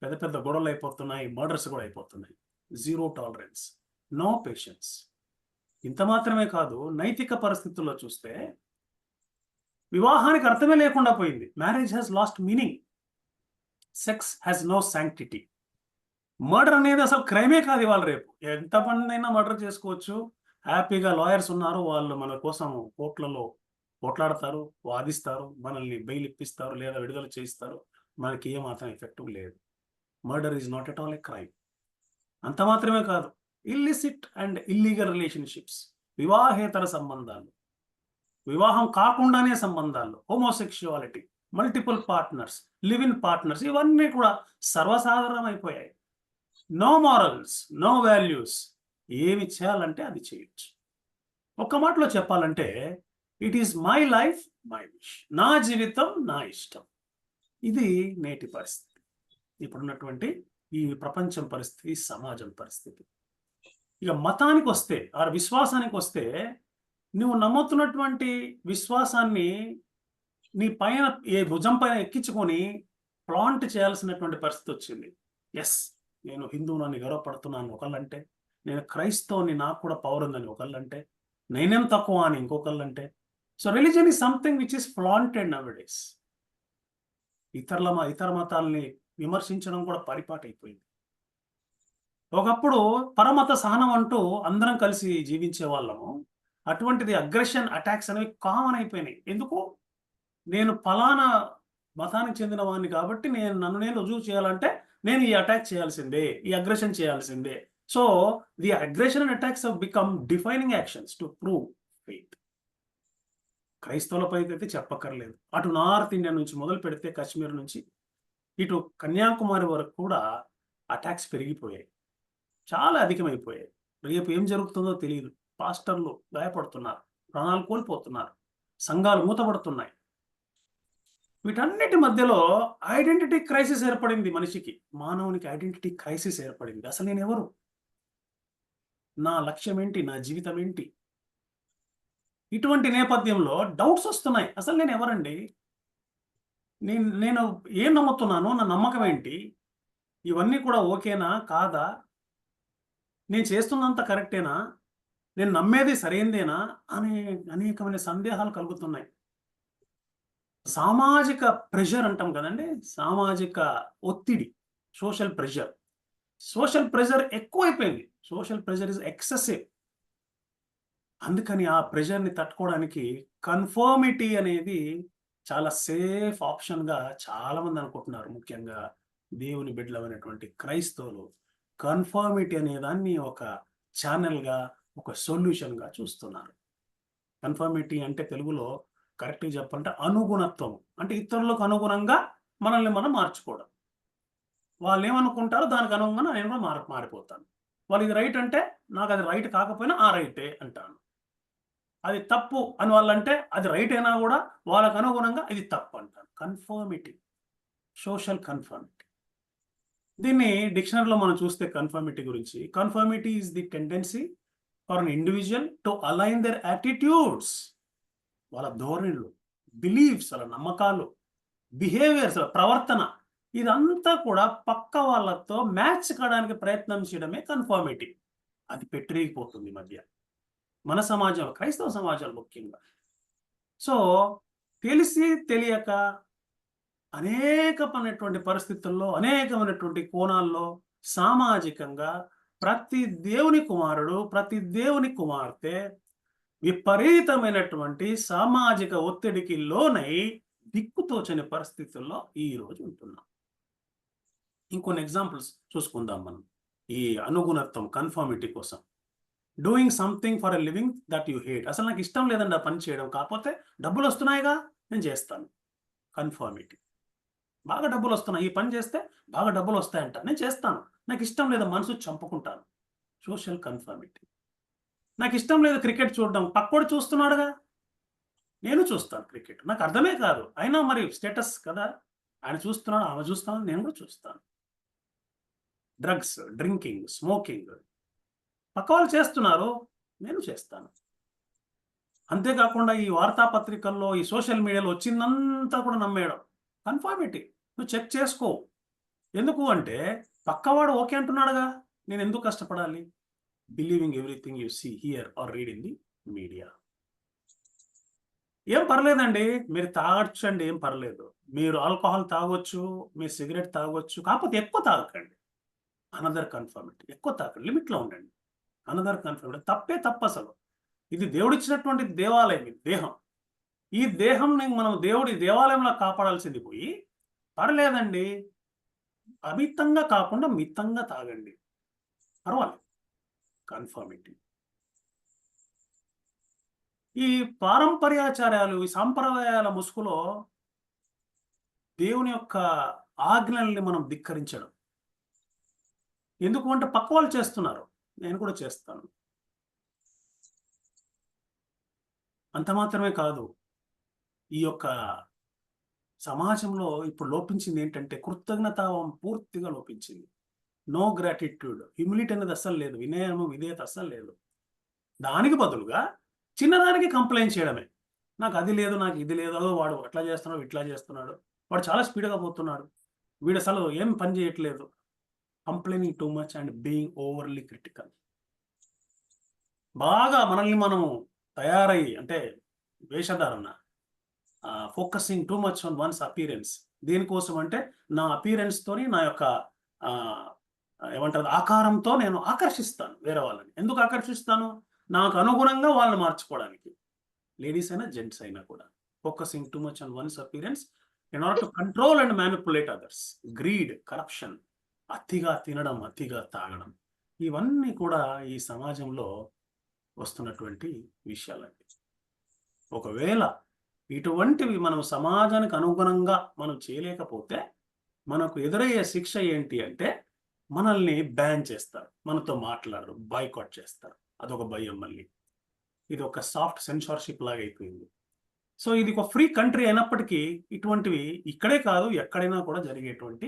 పెద్ద పెద్ద గొడవలు అయిపోతున్నాయి. మర్డర్స్ కూడా అయిపోతున్నాయి. Zero tolerance, no patience. ఇంత మాత్రమే కాదు, నైతిక పరిస్థితుల్లో చూస్తే వివాహానికి అర్థమే లేకుండా పోయింది. Marriage has lost meaning. Sex has no sanctity. Murder అనేది అసలు క్రైమే కాదు ఇవాళ రేపు. ఎంతమందైనా మర్డర్ చేసుకోవచ్చు. హ్యాపీగా లాయర్స్ ఉన్నారు. వాళ్ళు మన కోసం కోర్టులలో పోట్లాడతారు, వాదిస్తారు, మనల్ని బెయిల్ ఇప్పిస్తారు లేదా విడుదల చేయిస్తారు. మనకి ఏమాత్రం ఎఫెక్ట్ లేదు. Murder is not at all A crime. అంత మాత్రమే కాదు, ఇల్లిసిట్ అండ్ ఇల్లీగల్ రిలేషన్షిప్స్, వివాహేతర సంబంధాలు, వివాహం కాకుండానే సంబంధాలు, homosexuality, multiple partners, live in partners, ఇవన్నీ కూడా సర్వసాధారణం అయిపోయాయి. No morals, no values. ఏమి చేయాలంటే అది చేయొచ్చు. ఒక్క మాటలో చెప్పాలంటే it is my life, my wish. నా జీవితం నా ఇష్టం. ఇది నేటి పరిస్థితి. ఇప్పుడున్నటువంటి ఈ ప్రపంచం పరిస్థితి, సమాజం పరిస్థితి. ఇక మతానికి వస్తే, ఆ విశ్వాసానికి వస్తే, నువ్వు నమ్ముతున్నటువంటి విశ్వాసాన్ని నీ పైన ఏ భుజం పైన ఎక్కించుకొని ప్లాంట్ చేయాల్సినటువంటి పరిస్థితి వచ్చింది. ఎస్, నేను హిందువునని గర్వపడుతున్నాను ఒకళ్ళంటే, నేను క్రైస్తవుని నాకు కూడా పవర్ ఉందని ఒకళ్ళంటే, నేనేం తక్కువ అని ఇంకొకళ్ళంటే. So religion is something which is flaunted nowadays. ఇతర మతాలని విమర్శించడం కూడా పరిపాటి అయిపోయింది. ఒకప్పుడు పరమత సహనం అంటూ అందరం కలిసి జీవించే వాళ్ళము. అటువంటిది అగ్రెషన్, అటాక్స్ అనేవి కామన్ అయిపోయినాయి. ఎందుకు? నేను ఫలానా మతానికి చెందిన వాడిని కాబట్టి నన్ను నేను రుజువు చేయాలంటే నేను ఈ అటాక్ చేయాల్సిందే, ఈ అగ్రెషన్ చేయాల్సిందే. So the aggression and attacks have become defining actions to prove faith. క్రైస్తవులపై అయితే చెప్పక్కర్లేదు. అటు నార్త్ ఇండియా నుంచి మొదలు పెడితే కాశ్మీర్ నుంచి ఇటు కన్యాకుమారి వరకు కూడా అటాక్స్ పెరిగిపోయాయి, చాలా అధికమైపోయాయి. రేపు ఏం జరుగుతుందో తెలియదు. పాస్టర్లు భయపడుతున్నారు, ప్రాణాలు కోల్పోతున్నారు, సంఘాలు మూతపడుతున్నాయి. వీటన్నిటి మధ్యలో ఐడెంటిటీ క్రైసిస్ ఏర్పడింది. మనిషికి, మానవునికి ఐడెంటిటీ క్రైసిస్ ఏర్పడింది. అసలు నేను ఎవరు, నా లక్ష్యం ఏంటి, నా జీవితం ఏంటి? ఇటువంటి నేపథ్యంలో డౌట్స్ వస్తున్నాయి. అసలు నేను ఎవరండి, నేను ఏం నమ్ముతున్నాను, నా నమ్మకం ఏంటి, ఇవన్నీ కూడా ఓకేనా కాదా, నేను చేస్తున్నంత కరెక్టేనా, నేను నమ్మేది సరైందేనా అనే అనేకమైన సందేహాలు కలుగుతున్నాయి. సామాజిక ప్రెషర్ అంటాం కదండి, సామాజిక ఒత్తిడి, సోషల్ ప్రెషర్ ఎక్కువైపోయింది. Social pressure is excessive. అందుకని ఆ ప్రెషర్ని తట్టుకోవడానికి కన్ఫర్మిటీ అనేది చాలా సేఫ్ ఆప్షన్గా చాలా మంది అనుకుంటున్నారు. ముఖ్యంగా దేవుని బిడ్డలమైనటువంటి క్రైస్తవులు కన్ఫర్మిటీ అనే దాన్ని ఒక ఛానల్గా, ఒక సొల్యూషన్గా చూస్తున్నారు. కన్ఫర్మిటీ అంటే తెలుగులో కరెక్ట్గా చెప్పాలంటే అనుగుణత్వం. అంటే ఇతరులకు అనుగుణంగా మనల్ని మనం మార్చుకోవడం. వాళ్ళు ఏమనుకుంటారో దానికి అనుగుణంగా నేను కూడా మారిపోతాను. వాళ్ళు ఇది రైట్ అంటే నాకు అది రైట్ కాకపోయినా ఆ రైటే అంటాను. అది తప్పు అని వాళ్ళంటే అది రైట్ అయినా కూడా వాళ్ళకు అనుగుణంగా ఇది తప్పు అంటాను. Conformity, social conformity. దీన్ని డిక్షనరీలో మనం చూస్తే కన్ఫర్మిటీ గురించి, conformity is the tendency for an individual to align their attitudes, వాళ్ళ ధోరణులు, బిలీఫ్స్, వాళ్ళ నమ్మకాలు, బిహేవియర్స్, ప్రవర్తన, ఇదంతా కూడా పక్క వాళ్ళతో మ్యాచ్ కావడానికి ప్రయత్నం చేయడమే కన్ఫర్మిటీ. అది పెట్టిరిగిపోతుంది మధ్య మన సమాజంలో, క్రైస్తవ సమాజాలు ముఖ్యంగా. సో తెలిసి తెలియక అనేకమైనటువంటి పరిస్థితుల్లో, అనేకమైనటువంటి కోణాల్లో సామాజికంగా ప్రతి దేవుని కుమారుడు, ప్రతి దేవుని కుమార్తె విపరీతమైనటువంటి సామాజిక ఒత్తిడికి లోనై దిక్కుతోచని పరిస్థితుల్లో ఈ రోజు ఉంటున్నాం. ఇంకొన్ని ఎగ్జాంపుల్స్ చూసుకుందాం మనం ఈ అనుగుణత్వం, కన్ఫర్మిటీ కోసం. Doing something for a living that you hate. అసలు నాకు ఇష్టం లేదండి ఆ పని చేయడం, కాకపోతే డబ్బులు వస్తున్నాయిగా నేను చేస్తాను. కన్ఫర్మిటీ. బాగా డబ్బులు వస్తున్నాయి, ఈ పని చేస్తే బాగా డబ్బులు వస్తాయంట, నేను చేస్తాను. నాకు ఇష్టం లేదు, మనసు చంపుకుంటాను. Social conformity. నాకు ఇష్టం లేదు క్రికెట్ చూడడం, పక్కోడు చూస్తున్నాడుగా నేను చూస్తాను క్రికెట్. నాకు అర్థమే కాదు, అయినా మరి స్టేటస్ కదా, ఆయన చూస్తున్నాడు, ఆమె చూస్తాను, నేను కూడా చూస్తాను. డ్రగ్స్, డ్రింకింగ్, స్మోకింగ్ పక్క వాళ్ళు చేస్తున్నారు, నేను చేస్తాను. అంతేకాకుండా ఈ వార్తాపత్రికల్లో, ఈ సోషల్ మీడియాలో వచ్చిందంతా కూడా నమ్మేయడం. కన్ఫర్మిటీ. నువ్వు చెక్ చేసుకో. ఎందుకు అంటే పక్కవాడు ఓకే అంటున్నాడుగా, నేను ఎందుకు కష్టపడాలి? Believing everything you see, hear or read in the media. ఏం పర్లేదండి, మీరు తాగొచ్చు అండి, ఏం పర్లేదు. మీరు ఆల్కహాల్ తాగొచ్చు, మీరు సిగరెట్ తాగొచ్చు, కాకపోతే ఎక్కువ తాగకండి. Another conformity. ఎక్కువ తాగండి, లిమిట్లో ఉండండి. Another conformity. తప్పే తప్పు అసలు. ఇది దేవుడిచ్చినటువంటి దేవాలయం, ఇది దేహం. ఈ దేహంని మనం దేవుడి దేవాలయంలో కాపాడాల్సింది పోయి, పర్లేదండి అమితంగా కాకుండా మితంగా తాగండి, పర్వాలేదు. కన్ఫర్మిటీ. ఈ పారంపర్యాచారాలు, ఈ సాంప్రదాయాల ముసుగులో దేవుని యొక్క ఆజ్ఞల్ని మనం ధిక్కరించడం. ఎందుకు అంటే పక్క వాళ్ళు చేస్తున్నారు, నేను కూడా చేస్తాను. అంత మాత్రమే కాదు, ఈ యొక్క సమాజంలో ఇప్పుడు లోపించింది ఏంటంటే కృతజ్ఞతావం పూర్తిగా లోపించింది. నో గ్రాటిట్యూడ్, హ్యూమిలిటీ అనేది అస్సలు లేదు, వినయము, విధేయత అస్సలు లేదు. దానికి బదులుగా చిన్నదానికి కంప్లైంట్ చేయడమే. నాకు అది లేదు, నాకు ఇది లేదు, వాడు అట్లా చేస్తున్నాడు, ఇట్లా చేస్తున్నాడు, వాడు చాలా స్పీడ్గా పోతున్నాడు, వీడు అసలు ఏం పని చేయట్లేదు. Complaining too much and being overly critical. బాగా మనల్ని మనము తయారయ్యి, అంటే వేషధారణ, focusing too much on once appearance. దేనికోసం అంటే నా అపీరెన్స్ తోని, నా యొక్క ఏమంటారు ఆకారంతో నేను ఆకర్షిస్తాను వేరే వాళ్ళని. ఎందుకు ఆకర్షిస్తాను? నాకు అనుగుణంగా వాళ్ళని మార్చుకోవడానికి. లేడీస్ అయినా జెంట్స్ అయినా కూడా focusing too much on once appearance in order to control and manipulate others. Greed, corruption, అతిగా తినడం, అతిగా తాగడం, ఇవన్నీ కూడా ఈ సమాజంలో వస్తున్నటువంటి విషయాలండి. ఒకవేళ ఇటువంటివి మనం సమాజానికి అనుగుణంగా మనం చేయలేకపోతే మనకు ఎదురయ్యే శిక్ష ఏంటి అంటే మనల్ని బ్యాన్ చేస్తారు, మనతో మాట్లాడరు, బాయ్కాట్ చేస్తారు. అదొక భయం. మళ్ళీ ఇది ఒక సాఫ్ట్ సెన్సార్షిప్ లాగా అయిపోయింది. సో ఇది ఒక ఫ్రీ కంట్రీ అయినప్పటికీ ఇటువంటివి ఇక్కడే కాదు ఎక్కడైనా కూడా జరిగేటువంటి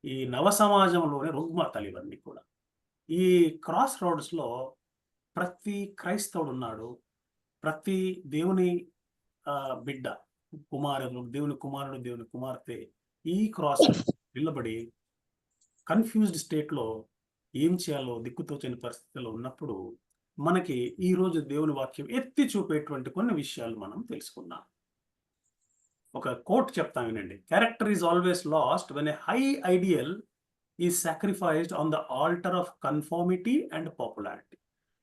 ఈ నవ సమాజంలోనే రుగ్మతలు ఇవన్నీ కూడా. ఈ క్రాస్ రోడ్స్లో ప్రతి క్రైస్తవుడు ఉన్నాడు, ప్రతి దేవుని బిడ్డ, కుమారుడు, దేవుని కుమారుడు, దేవుని కుమార్తె ఈ క్రాస్ నిలబడి కన్ఫ్యూజ్డ్ స్టేట్లో ఏం చేయాలో దిక్కుతోచని పరిస్థితిలో ఉన్నప్పుడు మనకి ఈ రోజు దేవుని వాక్యం ఎత్తి చూపేటువంటి కొన్ని విషయాలు మనం తెలుసుకుందాం. ఒక కోట్ చెప్తాం వినండి. Character is always last when a high ideal is sacrificed on the altar of conformity and popularity.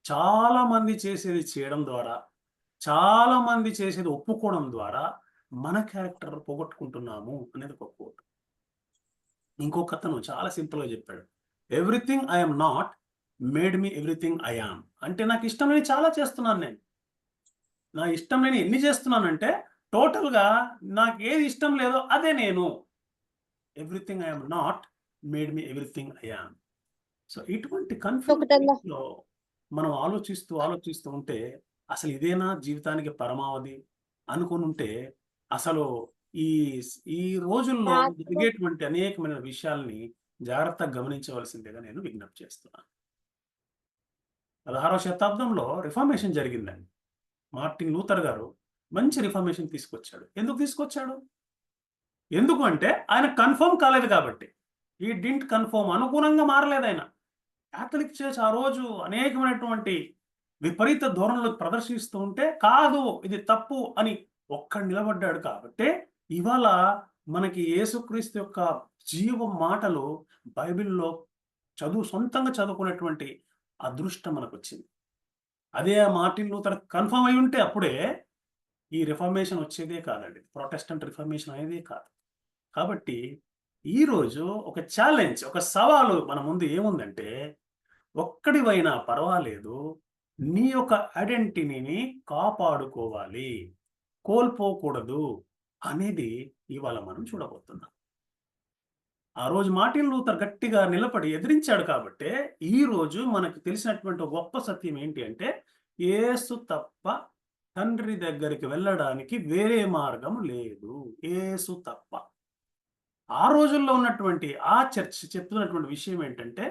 చాలా మంది చేసేది చేయడం ద్వారా, చాలా మంది చేసేది ఒప్పుకోవడం ద్వారా మన క్యారెక్టర్ పోగొట్టుకుంటున్నాము అనేది ఒక కోట్. ఇంకొక అతను చాలా సింపుల్గా చెప్పాడు, everything I'm not made me everything I am. అంటే నాకు ఇష్టం లేని చాలా చేస్తున్నాను నేను. నా ఇష్టం లేని ఎన్ని చేస్తున్నానంటే టోటల్గా నాకు ఏది ఇష్టం లేదో అదే నేను. Everything I'm not made me everything I am. So ఇటువంటి కన్ఫ్యూజన్లో మనం ఆలోచిస్తూ ఉంటే అసలు ఇదేనా జీవితానికి పరమావధి అనుకుని ఉంటే అసలు ఈ రోజుల్లో జరిగేటువంటి అనేకమైన విషయాల్ని జాగ్రత్తగా గమనించవలసిందిగా నేను విజ్ఞప్తి చేస్తున్నాను. 16వ శతాబ్దంలో రిఫార్మేషన్ జరిగిందండి. మార్టిన్ లూథర్ గారు మంచి రిఫార్మేషన్ తీసుకొచ్చాడు. ఎందుకు తీసుకొచ్చాడు? ఎందుకు అంటే ఆయన కన్ఫర్మ్ కాలేదు కాబట్టి. ఈ డింట్ కన్ఫర్మ్, అనుగుణంగా మారలేదు ఆయన. క్యాథలిక్ చర్చ్ ఆ రోజు అనేకమైనటువంటి విపరీత ధోరణులు ప్రదర్శిస్తూ ఉంటే కాదు ఇది తప్పు అని ఒక్కడు నిలబడ్డాడు. కాబట్టి ఇవాళ మనకి యేసుక్రీస్తు యొక్క జీవ మాటలు బైబిల్లో సొంతంగా చదువుకునేటువంటి అదృష్టం మనకు వచ్చింది. అదే మార్టిన్ లూథర్ కన్ఫర్మ్ అయి ఉంటే అప్పుడే ఈ రిఫర్మేషన్ వచ్చేదే కాదండి, ప్రొటెస్టెంట్ రిఫర్మేషన్ అనేదే కాదు. కాబట్టి ఈరోజు ఒక ఛాలెంజ్, ఒక సవాలు మన ముందు ఏముందంటే, ఒక్కడివైనా పర్వాలేదు, నీ యొక్క ఐడెంటిటీని కాపాడుకోవాలి, కోల్పోకూడదు అనేది ఇవాళ మనం చూడబోతున్నాం. ఆ రోజు మార్టిన్ లూథర్ గట్టిగా నిలబడి ఎదిరించాడు కాబట్టి ఈ రోజు మనకు తెలిసినటువంటి గొప్ప సత్యం ఏంటి అంటే, యేసు తప్ప తండ్రి దగ్గరికి వెళ్ళడానికి వేరే మార్గం లేదు, యేసు తప్ప. ఆ రోజుల్లో ఉన్నటువంటి ఆ చర్చ్ చెప్తున్నటువంటి విషయం ఏంటంటే,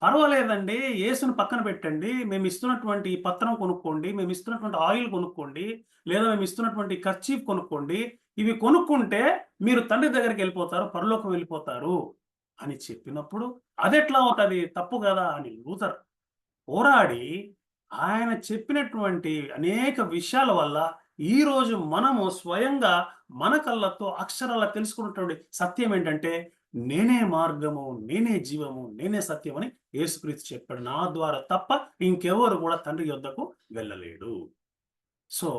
పర్వాలేదండి, యేసును పక్కన పెట్టండి, మేము ఇస్తున్నటువంటి పత్రం కొనుక్కోండి, మేము ఇస్తున్నటువంటి ఆయిల్ కొనుక్కోండి, లేదా మేము ఇస్తున్నటువంటి కర్చీఫ్ కొనుక్కోండి, ఇవి కొనుక్కుంటే మీరు తండ్రి దగ్గరికి వెళ్ళిపోతారు, పరలోకం వెళ్ళిపోతారు అని చెప్పినప్పుడు అదెట్లా అవుతుంది, తప్పు కదా అని లూథర్ పోరాడి ఆయన చెప్పినటువంటి అనేక విషయాల వల్ల ఈ రోజు మనము స్వయంగా మన కళ్ళతో అక్షరాల తెలుసుకున్నటువంటి సత్యం ఏంటంటే, నేనే మార్గము, నేనే జీవము, నేనే సత్యం అని యేసుక్రీస్తు చెప్పాడు. నా ద్వారా తప్ప ఇంకెవరు కూడా తండ్రి యొద్దకు వెళ్ళలేడు. సో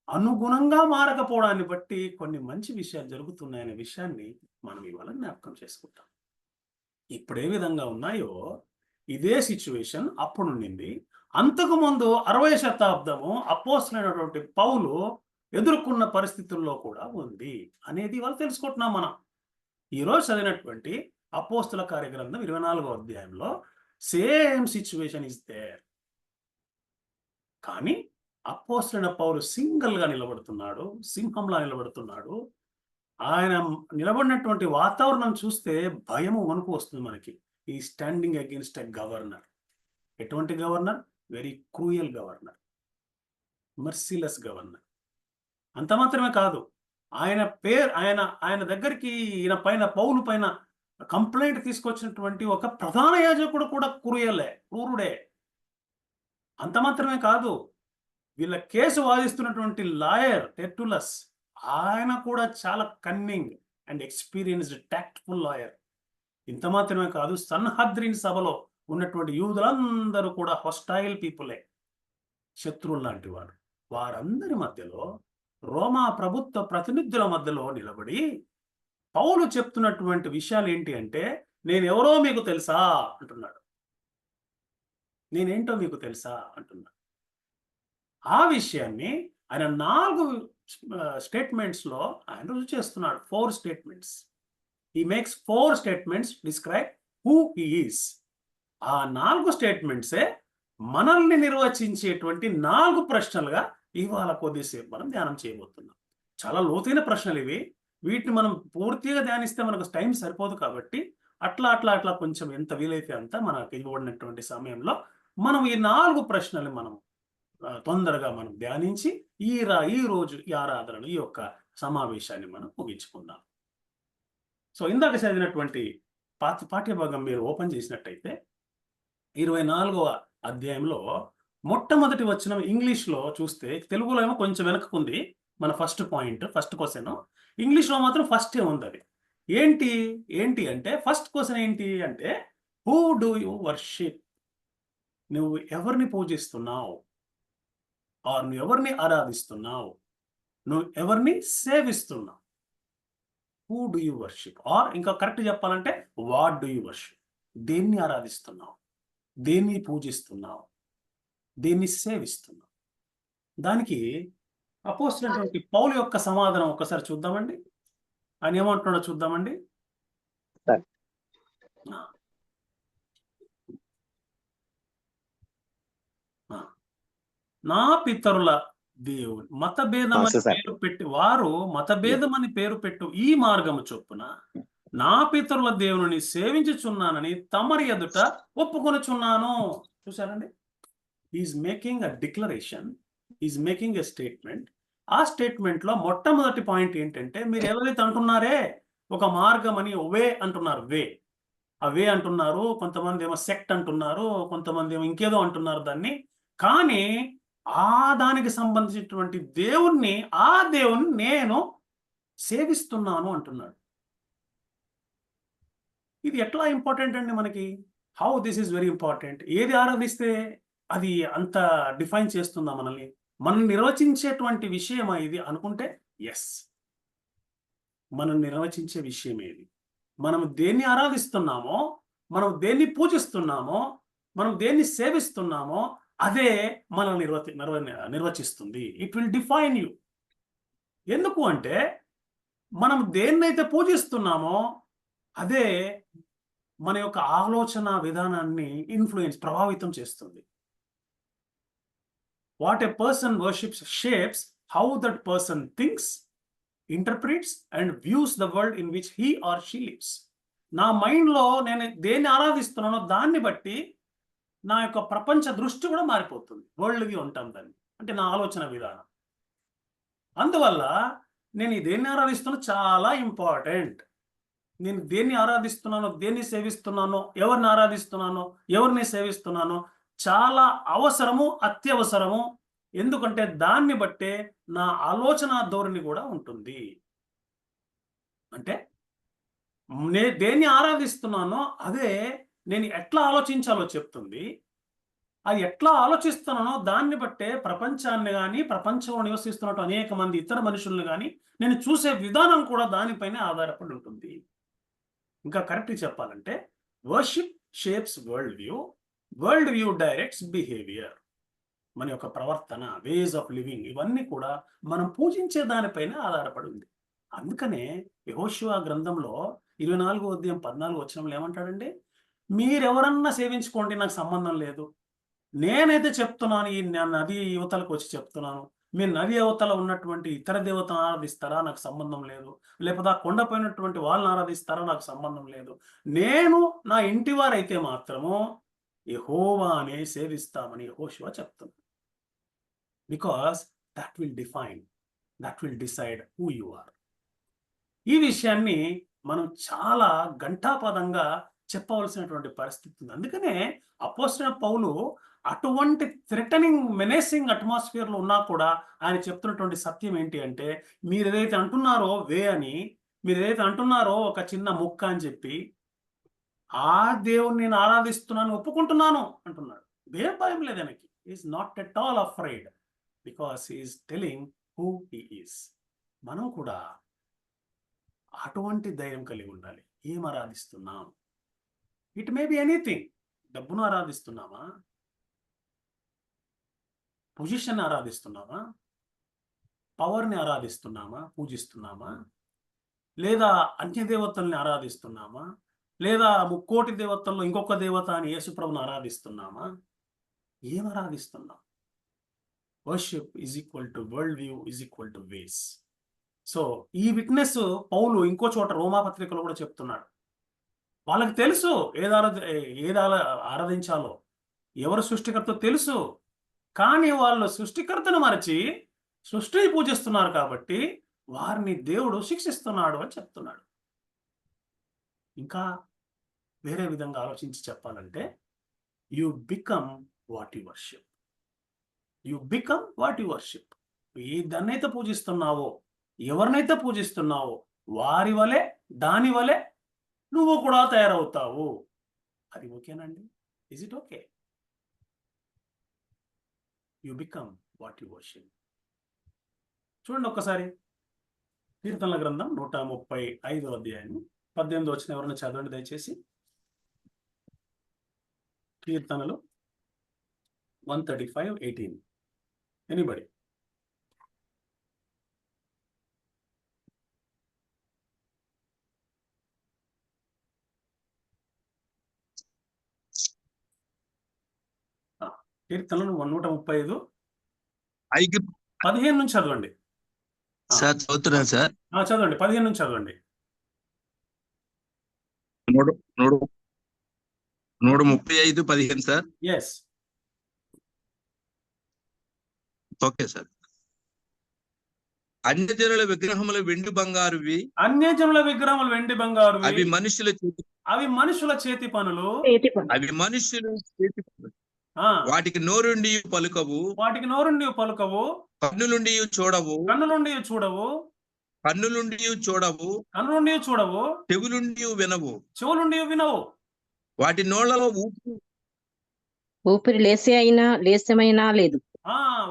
అనుగుణంగా మారకపోవడాన్ని బట్టి కొన్ని మంచి విషయాలు జరుగుతున్నాయనే విషయాన్ని మనం ఇవాళ జ్ఞాపకం చేసుకుంటాం. ఇప్పుడు ఏ విధంగా ఉన్నాయో ఇదే సిచ్యువేషన్ అప్పుడు ఉండింది. అంతకుముందు 60వ శతాబ్దము అపోస్తలుడైనటువంటి పౌలు ఎదుర్కొన్న పరిస్థితుల్లో కూడా ఉంది అనేది వాళ్ళు తెలుసుకుంటున్నాం. మనం ఈరోజు చదివినటువంటి అపోస్తల కార్యగ్రంథం 24వ అధ్యాయంలో సేమ్ సిచ్యువేషన్ ఇస్ దేర్. కానీ అపోస్తలుడైన పౌలు సింగిల్ గా నిలబడుతున్నాడు, సింహంలా నిలబడుతున్నాడు. ఆయన నిలబడినటువంటి వాతావరణం చూస్తే భయము వణుకు వస్తుంది మనకి. ఈ స్టాండింగ్ అగేన్స్ట్ ఎ గవర్నర్. ఎటువంటి governor? Very cruel governor, merciless governor. అంత మాత్రమే కాదు, ఆయన దగ్గరికి ఈయన పైన, పౌలు పైన కంప్లైంట్ తీసుకొచ్చినటువంటి ఒక ప్రధాన యాజకుడు కూడా క్రూరుడే. అంత మాత్రమే కాదు, వీళ్ళ కేసు వాదిస్తున్నటువంటి లాయర్ టెర్టులస్, ఆయన కూడా చాలా cunning and experienced tactful lawyer. ఇంత మాత్రమే కాదు, సన్హద్రిన్ సభలో ఉన్నటువంటి యూదులందరూ కూడా హొస్టైల్ పీపులే, శత్రువులు లాంటి వారు. వారందరి మధ్యలో రోమా ప్రభుత్వ ప్రతినిధుల మధ్యలో నిలబడి పౌలు చెప్తున్నటువంటి విషయాలు ఏంటి అంటే, నేను ఎవరో మీకు తెలుసా అంటున్నాడు. నేనేంటో మీకు తెలుసా అంటున్నాడు. ఆ విషయాన్ని ఆయన 4 స్టేట్మెంట్స్ లో ఆయన రుజువు చేస్తున్నాడు. 4 statements. He makes 4 statements describe who he is. ఆ 4 స్టేట్మెంట్సే మనల్ని నిర్వచించేటువంటి 4 ప్రశ్నలుగా ఇవాళ కొద్దిసేపు మనం ధ్యానం చేయబోతున్నాం. చాలా లోతైన ప్రశ్నలు ఇవి. వీటిని మనం పూర్తిగా ధ్యానిస్తే మనకు టైం సరిపోదు కాబట్టి అట్లా కొంచెం ఎంత వీలైతే అంత మనకు ఇవ్వబడినటువంటి సమయంలో మనం ఈ 4 ప్రశ్నలు మనం తొందరగా మనం ధ్యానించి ఈ రోజు ఈ ఆరాధనను, ఈ యొక్క సమావేశాన్ని మనం ముగించుకుందాం. సో ఇందాక చదివినటువంటి పాఠ్యభాగం మీరు ఓపెన్ చేసినట్టయితే 24వ అధ్యాయంలో మొట్టమొదటి వచనం ఇంగ్లీష్లో చూస్తే, తెలుగులో ఏమో కొంచెం వెనక్కుంది. మన ఫస్ట్ క్వశ్చన్ ఇంగ్లీష్లో మాత్రం ఫస్టే ఉంది. అది ఏంటి అంటే ఫస్ట్ క్వశ్చన్ ఏంటి అంటే, హూ డూ యూ వర్షిప్? నువ్వు ఎవరిని పూజిస్తున్నావు? ఆర్ నువ్వు ఎవరిని ఆరాధిస్తున్నావు? నువ్వు ఎవరిని సేవిస్తున్నావు? Who do you worship? Or ఇంకా కరెక్ట్ చెప్పాలంటే వాట్ డూ యూ వర్షిప్? దేన్ని ఆరాధిస్తున్నావు? దేన్ని పూజిస్తున్నావు? దేన్ని సేవిస్తున్నావు? దానికి అపోస్తలుడైనటువంటి పౌలు యొక్క సమాధానం ఒకసారి చూద్దామండి. ఆయన ఏమంటున్నాడో చూద్దామండి. నా పితరుల దేవుడు మతభేదమని పేరు పెట్టి వారు మతభేదమని పేరు పెట్టు ఈ మార్గము చొప్పున నా పితరుల దేవుని సేవించుచున్నానని తమరి ఎదుట ఒప్పుకొనుచున్నాను. చూసారండి, is making a declaration, is making a statement. ఆ స్టేట్మెంట్ లో మొట్టమొదటి పాయింట్ ఏంటంటే, మీరు ఎవరైతే అంటున్నారే ఒక మార్గం అని వే అంటున్నారు, వే అంటున్నారు, కొంతమంది ఏమో సెక్ట్ అంటున్నారు, కొంతమంది ఏమో ఇంకేదో అంటున్నారు దాన్ని. కానీ దానికి సంబంధించినటువంటి దేవుణ్ణి, ఆ దేవుణ్ణి నేను సేవిస్తున్నాను అంటున్నాడు. ఇది ఎట్లా ఇంపార్టెంట్ అండి మనకి? How this is very important. ఏది ఆరాధిస్తే అది అంత డిఫైన్ చేస్తుందా మనల్ని? మనం నిర్వచించేటువంటి విషయమా ఇది అనుకుంటే ఎస్, మనం నిర్వచించే విషయం ఏది? మనం దేన్ని ఆరాధిస్తున్నామో, మనం దేన్ని పూజిస్తున్నామో, మనం దేన్ని సేవిస్తున్నామో అదే మనల్ని నిర్వచిస్తుంది. It will define you. ఎందుకు అంటే మనం దేన్నైతే పూజిస్తున్నామో అదే మన యొక్క ఆలోచన విధానాన్ని ప్రభావితం చేస్తుంది. What a person worships shapes how that person thinks, interprets and views the world in which he or she lives. నా మైండ్లో నేను దేన్ని ఆరాధిస్తున్నానో దాన్ని బట్టి నా యొక్క ప్రపంచ దృష్టి కూడా మారిపోతుంది. వరల్డ్కి ఉంటాం దాన్ని, అంటే నా ఆలోచన విధానం. అందువల్ల నేను ఈ దేన్ని ఆరాధిస్తున్నానో చాలా ఇంపార్టెంట్. నేను దేన్ని ఆరాధిస్తున్నానో, దేన్ని సేవిస్తున్నానో, ఎవరిని ఆరాధిస్తున్నానో, ఎవరిని సేవిస్తున్నానో చాలా అవసరము, అత్యవసరము. ఎందుకంటే దాన్ని బట్టే నా ఆలోచన ధోరణి కూడా ఉంటుంది. అంటే దేన్ని ఆరాధిస్తున్నానో అదే నేను ఎట్లా ఆలోచించాలో చెప్తుంది. అది ఎట్లా ఆలోచిస్తున్నానో దాన్ని బట్టే ప్రపంచాన్ని కానీ, ప్రపంచంలో నివసిస్తున్నట్టు అనేక మంది ఇతర మనుషులను కానీ నేను చూసే విధానం కూడా దానిపైనే ఆధారపడి ఉంటుంది. ఇంకా కరెక్ట్గా చెప్పాలంటే worship shapes world view directs behaviour. మన యొక్క ప్రవర్తన, వేస్ ఆఫ్ లివింగ్, ఇవన్నీ కూడా మనం పూజించే దానిపైన ఆధారపడి ఉంది. అందుకనే యెహోషువ గ్రంథంలో 24వ అధ్యాయం 14వ వచనంలో ఏమంటాడండి? మీరెవరన్నా సేవించుకోండి, నాకు సంబంధం లేదు. నేనైతే చెప్తున్నాను, ఈ నది యువతలకు వచ్చి చెప్తున్నాను, మీరు నది యువతల ఉన్నటువంటి ఇతర దేవతను ఆరాధిస్తారా? నాకు సంబంధం లేదు. లేకపోతే ఆ కొండపోయినటువంటి వాళ్ళని ఆరాధిస్తారా? నాకు సంబంధం లేదు. నేను నా ఇంటి వారైతే మాత్రము యెహోవానే సేవిస్తామని యెహోషువ చెప్తున్నాడు. Because that will define, that will decide who you are. ఈ విషయాన్ని మనం చాలా ఘంటాపదంగా చెప్పవలసినటువంటి పరిస్థితి ఉంది. అందుకనే అపోస్తలుడైన పౌలు అటువంటి థ్రెటనింగ్, మెనేసింగ్ అట్మాస్ఫియర్లో ఉన్నా కూడా ఆయన చెప్తున్నటువంటి సత్యం ఏంటి అంటే, మీరు ఏదైతే అంటున్నారో వే అని, మీరు ఏదైతే అంటున్నారో ఒక చిన్న ముక్క అని చెప్పి, ఆ దేవుణ్ణి నేను ఆరాధిస్తున్నాను, ఒప్పుకుంటున్నాను అంటున్నాడు. ఏ భయం లేదు ఆయనకి. Is not at all afraid because is telling who he is. మనం కూడా అటువంటి ధైర్యం కలిగి ఉండాలి. ఏం ఆరాధిస్తున్నాం? It may be anything. డబ్బును ఆరాధిస్తున్నామా? పొజిషన్ ఆరాధిస్తున్నామా? పవర్ని ఆరాధిస్తున్నామా, పూజిస్తున్నామా? లేదా అన్య దేవతల్ని ఆరాధిస్తున్నామా? లేదా 3,000,000 దేవతల్లో ఇంకొక దేవత అని యేసుప్రభుని ఆరాధిస్తున్నామా? ఏం ఆరాధిస్తున్నాం? Worship is equal to world view is equal to ways. So ఈ విట్నెస్ పౌలు ఇంకో చోట రోమా పత్రికలో కూడా చెప్తున్నాడు. వాళ్ళకి తెలుసు ఏది ఆరాధించాలో, ఎవరు సృష్టికర్త తెలుసు. కానీ వాళ్ళు సృష్టికర్తను మరచి సృష్టిని పూజిస్తున్నారు కాబట్టి వారిని దేవుడు శిక్షిస్తున్నాడు అని చెప్తున్నాడు. ఇంకా వేరే విధంగా ఆలోచించి చెప్పాలంటే, you become what you worship. You become what you worship. దాన్నైతే పూజిస్తున్నావో, ఎవరినైతే పూజిస్తున్నావో వారి వలె, దాని వలె నువ్వు కూడా తయారవుతావు. అది ఓకేనండి? Is it okay? You become what you worship. చూడండి ఒక్కసారి కీర్తనల గ్రంథం 135వ అధ్యాయం 18వ వచనం ఎవరైనా చదవండి దయచేసి. కీర్తనలు 135:18. ఎనీబడి? కీర్తనలు 135:15 నుంచి చదవండి. సార్ చదువుతున్నాను సార్. చదవండి, 15 నుంచి చదవండి. 135:15 సార్. Yes, okay sir. అన్యజనుల విగ్రహములు వెండి బంగారువి, అన్యజనుల విగ్రహములు వెండి బంగారు, అవి మనుషుల చేతి, అవి మనుషుల చేతి పనులు, అవి మనుషుల చేతి పనులు. వాటికి నోరుండి పలుకవు, వాటికి నోరుండి పలుకవు, కన్నులుండి చూడవు, కన్నులుండి చూడవు, కన్నులుండి చూడవు, కన్నులుండి చూడవు, చెవులుండి వినవు, చెవులుండి వినవు. వాటి నోళ్లలో ఊపిరి లేసమైనా లేదు.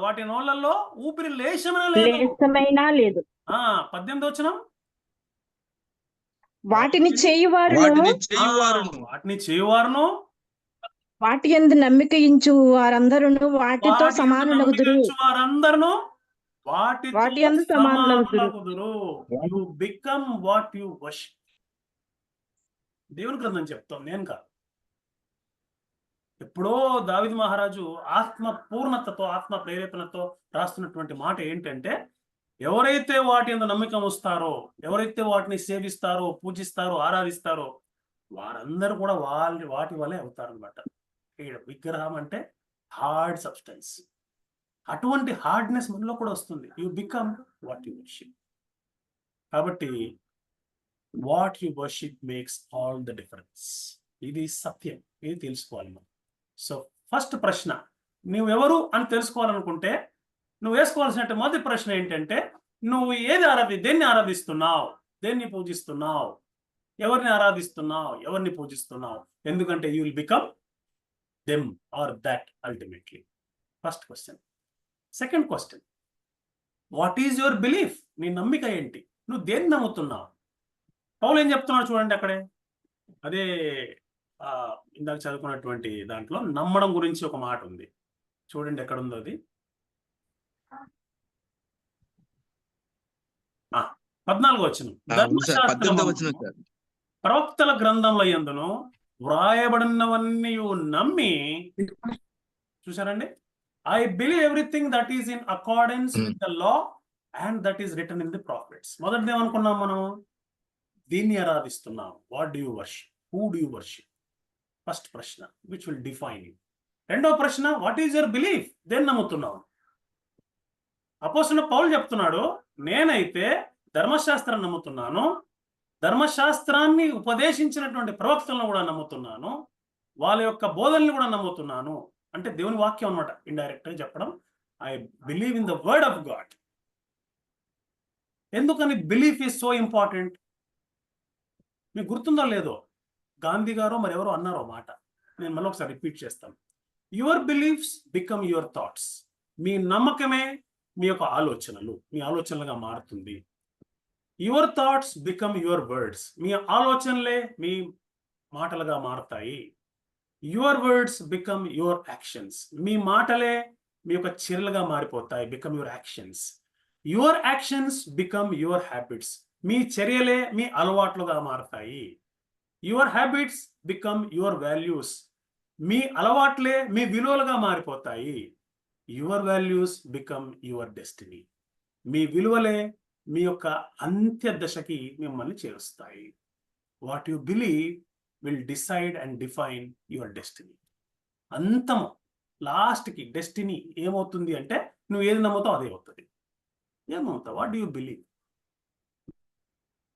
వాటి నోళ్లలో ఊపిరి లేసమైనా లేదు. 18వ వచనం, వాటిని చేయువారును వాటి యందు నమ్మిక ఇంచు వారందరూ వాటితో సమానులగుదురు. వాటి యందు సమానులగుదురు. You become what you worship. దేవుని గ్రంథం చెప్తాం, నేను కాదు. ఎప్పుడో దావీదు మహారాజు ఆత్మ పూర్ణతతో, ఆత్మ ప్రేరేపణతో రాస్తున్నటువంటి మాట ఏంటంటే, ఎవరైతే వాటి యందు నమ్మకం వస్తారో, ఎవరైతే వాటిని సేవిస్తారో, పూజిస్తారో, ఆరాధిస్తారో వారందరూ కూడా వాటి వల్లే అవుతారనమాట. విగ్రహం అంటే హార్డ్ సబ్స్టెన్స్. అటువంటి హార్డ్నెస్ మనలో కూడా వస్తుంది. You become what you worship. కాబట్టి what you worship makes all the difference. ఇది సత్యం, ఇది తెలుసుకోవాలి మనం. సో ఫస్ట్ ప్రశ్న, నువ్వెవరు అని తెలుసుకోవాలనుకుంటే నువ్వు వేసుకోవాల్సిన మొదటి ప్రశ్న ఏంటంటే, నువ్వు దేన్ని ఆరాధిస్తున్నావు, దేన్ని పూజిస్తున్నావు, ఎవరిని ఆరాధిస్తున్నావు, ఎవరిని పూజిస్తున్నావు. ఎందుకంటే you will become them or that ultimately. First question. Second question, what is your belief? నీ నమ్మిక ఏంటి? నువ్వు దేన్ని నమ్ముతున్నావు? పౌలు ఏం చెప్తున్నాడు చూడండి అక్కడే. అదే ఇందాక చదువుకున్నటువంటి దాంట్లో నమ్మడం గురించి ఒక మాట ఉంది. చూడండి ఎక్కడ ఉందో అది. 14వ వచనం. ప్రవక్తల గ్రంథంలో యందును వ్రాయబడినవన్నీ నమ్మి, చూసారండి, I believe everything that is in accordance with the law and that is written in the prophets. మొదటిది ఏమనుకున్నాం మనం? దీన్ని ఆరాధిస్తున్నాం. What do you worship? Who do you worship? First ప్రశ్న, విచ్ విల్ డిఫైన్ యూ. రెండవ ప్రశ్న, వాట్ ఈస్ యువర్ బిలీఫ్? దేన్ని నమ్ముతున్నావు? అపోస్తలుడు పౌలు చెప్తున్నాడు, నేనైతే ధర్మశాస్త్రాన్ని నమ్ముతున్నాను, ధర్మశాస్త్రాన్ని ఉపదేశించినటువంటి ప్రవక్తలను కూడా నమ్ముతున్నాను, వాళ్ళ యొక్క బోధనని కూడా నమ్ముతున్నాను. అంటే దేవుని వాక్యం అనమాట. ఇండైరెక్ట్ గా చెప్పడం, I believe in the word of God. ఎందుకని బిలీఫ్ ఈజ్ సో ఇంపార్టెంట్? మీకు గుర్తుందో లేదో, గాంధీ గారు మరి ఎవరో అన్నారో మాట, నేను మళ్ళీ ఒకసారి రిపీట్ చేస్తాను. Your beliefs become your thoughts. మీ నమ్మకమే మీ యొక్క ఆలోచనలుగా మారుతుంది. Your thoughts become your words. మీ ఆలోచనలే మీ మాటలుగా మారుతాయి. Your words become your actions. మీ మాటలే మీ యొక్క చర్యలుగా మారిపోతాయి. Become your actions. Your actions become your habits. మీ చర్యలే మీ అలవాట్లుగా మారుతాయి. Your habits become your values. మీ అలవాట్లే మీ విలువలుగా మారిపోతాయి. Your values become your destiny. మీ విలువలే మీ యొక్క అంత్య దశకి మిమ్మల్ని చేరుస్తాయి. What you believe will decide and define your destiny. అంతము లాస్ట్కి డెస్టినీ ఏమవుతుంది అంటే నువ్వు ఏది నమ్ముతావు అదే అవుతుంది. ఏం నమ్ముతావు? What do you believe?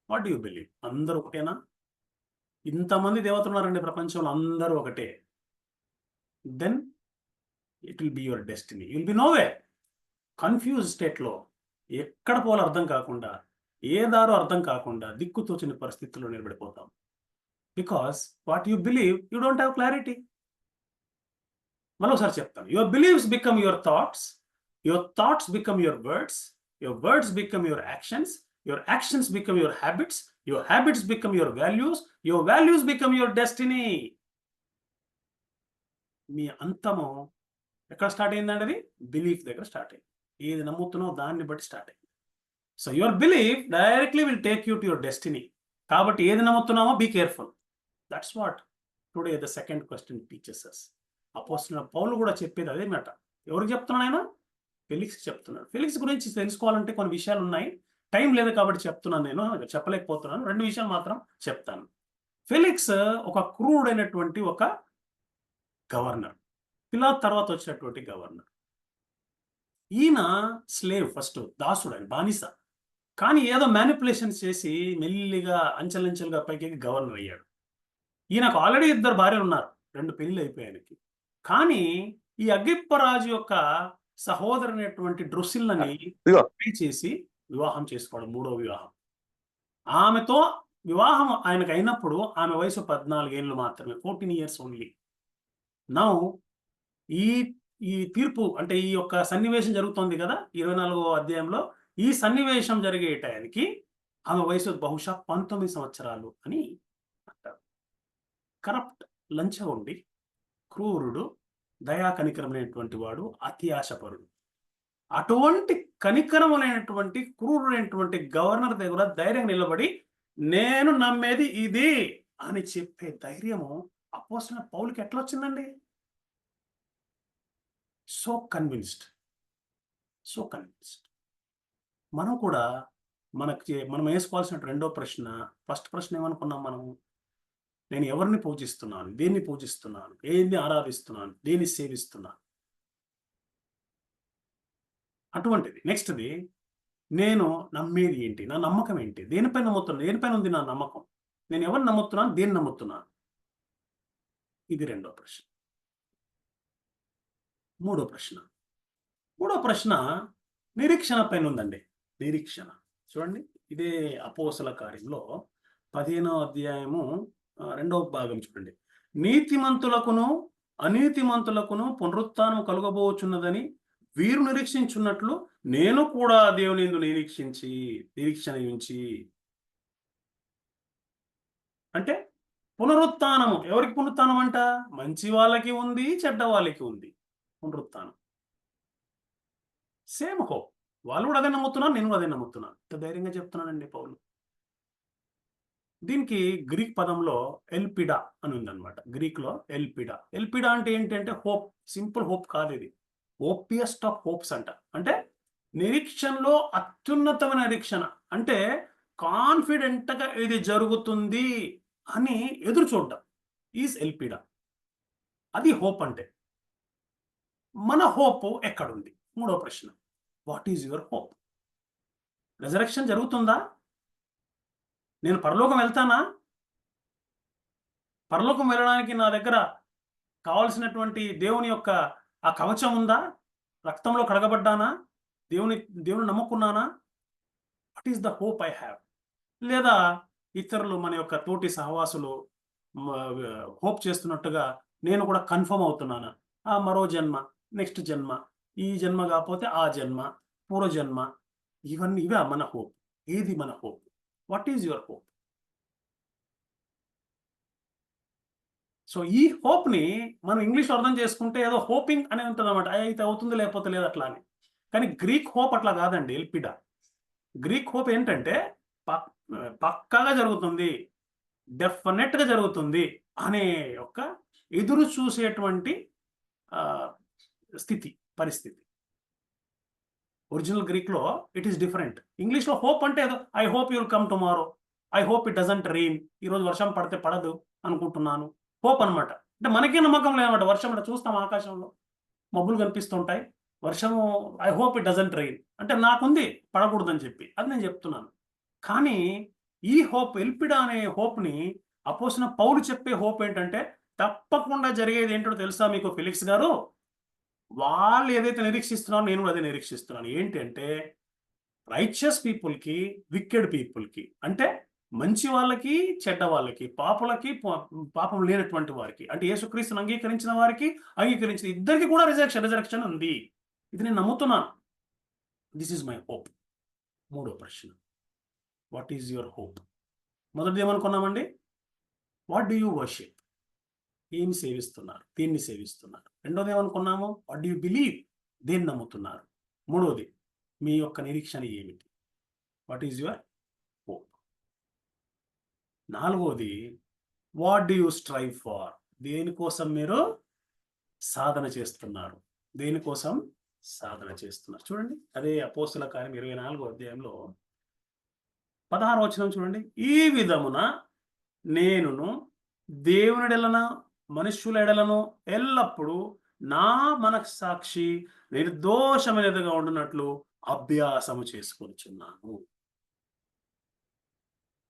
What do you believe? అందరూ ఒకటేనా? ఇంతమంది దేవతలు ఉన్నారండి ప్రపంచంలో, అందరూ ఒకటే. Then it will be your destiny. You will be nowhere, confuse స్టేట్లో, ఎక్కడ పోలో అర్థం కాకుండా, ఏ దారో అర్థం కాకుండా దిక్కుతోచిన పరిస్థితుల్లో నిలబడిపోతాం. Because what you believe you don't have clarity. మరోసారి చెప్తాను. Your believes become your thoughts become your words become your actions become your habits become your values become your destiny. మీ అంతము ఎక్కడ స్టార్ట్ అయిందండి? అది బిలీఫ్ దగ్గర స్టార్ట్ అయింది. ఏది నమ్ముతున్నావు దాన్ని బట్టి స్టార్ట్ అయింది. So your belief directly will take you to your destiny. కాబట్టి ఏది నమ్ముతున్నామో be careful. That's what today the second question teachers us. అపోస్తలుడైన పౌలు కూడా చెప్పేది అదే మాట. ఎవరికి చెప్తున్నాడు ఆయన? ఫెలిక్స్ చెప్తున్నాడు. ఫెలిక్స్ గురించి తెలుసుకోవాలంటే కొన్ని విషయాలు ఉన్నాయి. టైం లేదు కాబట్టి చెప్తున్నాను, నేను చెప్పలేకపోతున్నాను. 2 విషయాలు మాత్రం చెప్తాను. ఫెలిక్స్ ఒక క్రూరుడైనటువంటి ఒక గవర్నర్, పిలాతు తర్వాత వచ్చినటువంటి గవర్నర్. ఈయన స్లేవ్, ఫస్ట్ దాసుడు, ఆయన బానిస. కానీ ఏదో మ్యానిపులేషన్స్ చేసి మెల్లిగా అంచెలంచెలుగా పైకి గవర్నర్ అయ్యాడు. ఈయనకు ఆల్రెడీ 2 భార్యలు ఉన్నారు, 2 పెళ్లి అయిపోయానికి. కానీ ఈ అగ్రిప్పరాజు యొక్క సహోదరునైనటువంటి డ్రుసిల్లని చేసి వివాహం చేసుకోవడం, 3వ వివాహం. ఆమెతో వివాహం ఆయనకు అయినప్పుడు ఆమె వయసు 14 ఏళ్ళు మాత్రమే, 14 years ఓన్లీ. నౌ ఈ తీర్పు అంటే ఈ యొక్క సన్నివేశం జరుగుతోంది కదా 24వ అధ్యాయంలో. ఈ సన్నివేశం జరిగే టయానికి ఆమె వయసు బహుశా 19 సంవత్సరాలు అని అంటారు. కరప్ట్, లంచగొండి, క్రూరుడు, దయా కనికరమైనటువంటి వాడు, అతి ఆశపరుడు. అటువంటి కనికరమైనటువంటి క్రూరుడైనటువంటి గవర్నర్ దగ్గర ధైర్యం నిలబడి నేను నమ్మేది ఇది అని చెప్పే ధైర్యము అపోస్తలుడైన పౌలుకి ఎట్లా వచ్చిందండి? So convinced. మనం కూడా మనం వేసుకోవాల్సిన 2వ ప్రశ్న, ఫస్ట్ ప్రశ్న ఏమనుకున్నాం మనం? నేను ఎవరిని పూజిస్తున్నాను, దేన్ని పూజిస్తున్నాను, ఏది ఆరాధిస్తున్నాను, దేన్ని సేవిస్తున్నాను, అటువంటిది. నెక్స్ట్ది, నేను నమ్మేది ఏంటి, నా నమ్మకం ఏంటి, దేనిపైన నమ్ముతున్నాను, దేనిపైన ఉంది నా నమ్మకం, నేను ఎవరిని నమ్ముతున్నాను, దేన్ని నమ్ముతున్నాను, ఇది 2వ ప్రశ్న. 3వ ప్రశ్న నిరీక్షణ పైన ఉందండి. నిరీక్షణ చూడండి, ఇదే అపోస్తల కార్యంలో 15వ అధ్యాయము 2వ భాగం చూడండి. నీతిమంతులకును అనీతిమంతులకును పునరుత్థానం కలుగబోచున్నదని వీరు నిరీక్షించున్నట్లు నేను కూడా దేవుని యందు నిరీక్షణ ఉంచి. అంటే పునరుత్థానము, ఎవరికి పునరుత్థానం అంట? మంచి వాళ్ళకి ఉంది, చెడ్డ వాళ్ళకి ఉంది పునరుత్థానం. Same hope. వాళ్ళు కూడా అదే నమ్ముతున్నారు, నేను కూడా అదే నమ్ముతున్నాను. ఇంత ధైర్యంగా చెప్తున్నానండి పౌలు. దీనికి గ్రీక్ పదంలో ఎల్పిడా అని ఉందన్నమాట. గ్రీక్లో ఎల్పిడా. ఎల్పిడా అంటే ఏంటంటే హోప్. సింపుల్ హోప్ కాదు ఇది, హోపియస్ట్ ఆఫ్ హోప్స్ అంట. అంటే నిరీక్షణలో అత్యున్నతమైన నిరీక్షణ. అంటే కాన్ఫిడెంట్గా ఇది జరుగుతుంది అని ఎదురు చూడడం ఈజ్ ఎల్పిడా. అది హోప్ అంటే. మన హోప్ ఎక్కడుంది? 3వ ప్రశ్న, what is your hope? Resurrection జరుగుతుందా? నేను పరలోకం వెళ్తానా? పరలోకం వెళ్ళడానికి నా దగ్గర కావాల్సినటువంటి దేవుని యొక్క ఆ కవచం ఉందా? రక్తంలో కడగబడ్డానా? దేవుని నమ్ముకున్నానా? What is the hope I have? లేదా ఇతరులు, మన యొక్క తోటి సహవాసులు హోప్ చేస్తున్నట్టుగా నేను కూడా కన్ఫర్మ్ అవుతున్నానా? మరో జన్మ, నెక్స్ట్ జన్మ, ఈ జన్మ కాకపోతే ఆ జన్మ, పూర్వజన్మ, ఇవే మన హోప్. ఏది మన hope? What is your hope? So ఈ హోప్ ని మనం ఇంగ్లీష్ అర్థం చేసుకుంటే ఏదో హోపింగ్ అనే ఉంటుంది అనమాట, అయితే అవుతుంది లేకపోతే లేదు అట్లా అని. కానీ గ్రీక్ హోప్ అట్లా కాదండి. ఎల్పిడా గ్రీక్ హోప్ ఏంటంటే పక్కాగా జరుగుతుంది, డెఫినెట్ గా జరుగుతుంది అనే ఒక ఎదురు చూసేటువంటి స్థితి, పరిస్థితి. ఒరిజినల్ గ్రీక్ లో ఇట్ ఈస్ డిఫరెంట్. ఇంగ్లీష్ లో హోప్ అంటే ఏదో I hope you'll come tomorrow, I hope it doesn't rain, ఈరోజు వర్షం పడితే పడదు అనుకుంటున్నాను, హోప్ అనమాట. అంటే మనకే నమ్మకం లేదన్నమాట. వర్షం అంటే చూస్తాం ఆకాశంలో మబ్బులు కనిపిస్తుంటాయి, వర్షము I hope it doesn't rain అంటే నాకుంది పడకూడదని చెప్పి, అది నేను చెప్తున్నాను. కానీ ఈ హోప్, ఎల్పిడా అనే హోప్ని అపోసిన పౌలు చెప్పే హోప్ ఏంటంటే తప్పకుండా జరిగేది ఏంటో తెలుసా మీకు ఫెలిక్స్ గారు? వాళ్ళు ఏదైతే నిరీక్షిస్తున్నారో నేను కూడా అదే నిరీక్షిస్తున్నాను. ఏంటి అంటే రైచియస్ పీపుల్కి, వికెడ్ పీపుల్కి, అంటే మంచి వాళ్ళకి, చెడ్డ వాళ్ళకి, పాపులకి, పాపం లేనటువంటి వారికి, అంటే యేసుక్రీస్తుని అంగీకరించిన వారికి, అంగీకరించిన ఇద్దరికి కూడా రిజరెక్షన్ ఉంది. ఇది నేను నమ్ముతున్నాను. This is my hope. మూడో ప్రశ్న, వాట్ ఈజ్ యువర్ హోప్? మొదటిది ఏమనుకున్నామండి? What do you worship? ఏమి సేవిస్తున్నారు, దేన్ని సేవిస్తున్నారు? రెండోది ఏమనుకున్నాము? What do you believe? దేన్ని నమ్ముతున్నారు? మూడోది మీ యొక్క నిరీక్షణ ఏమిటి? What is your hope? నాలుగోది what do you strive for? దేనికోసం మీరు సాధన చేస్తున్నారు? దేనికోసం సాధన చేస్తున్నారు? చూడండి, అదే అపోస్తుల కార్యం 24వ అధ్యాయంలో 16వ వచనం చూడండి. ఈ విధమున నేనును దేవునిడెలన మనుష్యుల ఎడలను ఎల్లప్పుడూ నా మనస్సాక్షి నిర్దోషమైనదిగా ఉండునట్లు అభ్యాసము చేసుకొనుచున్నాను.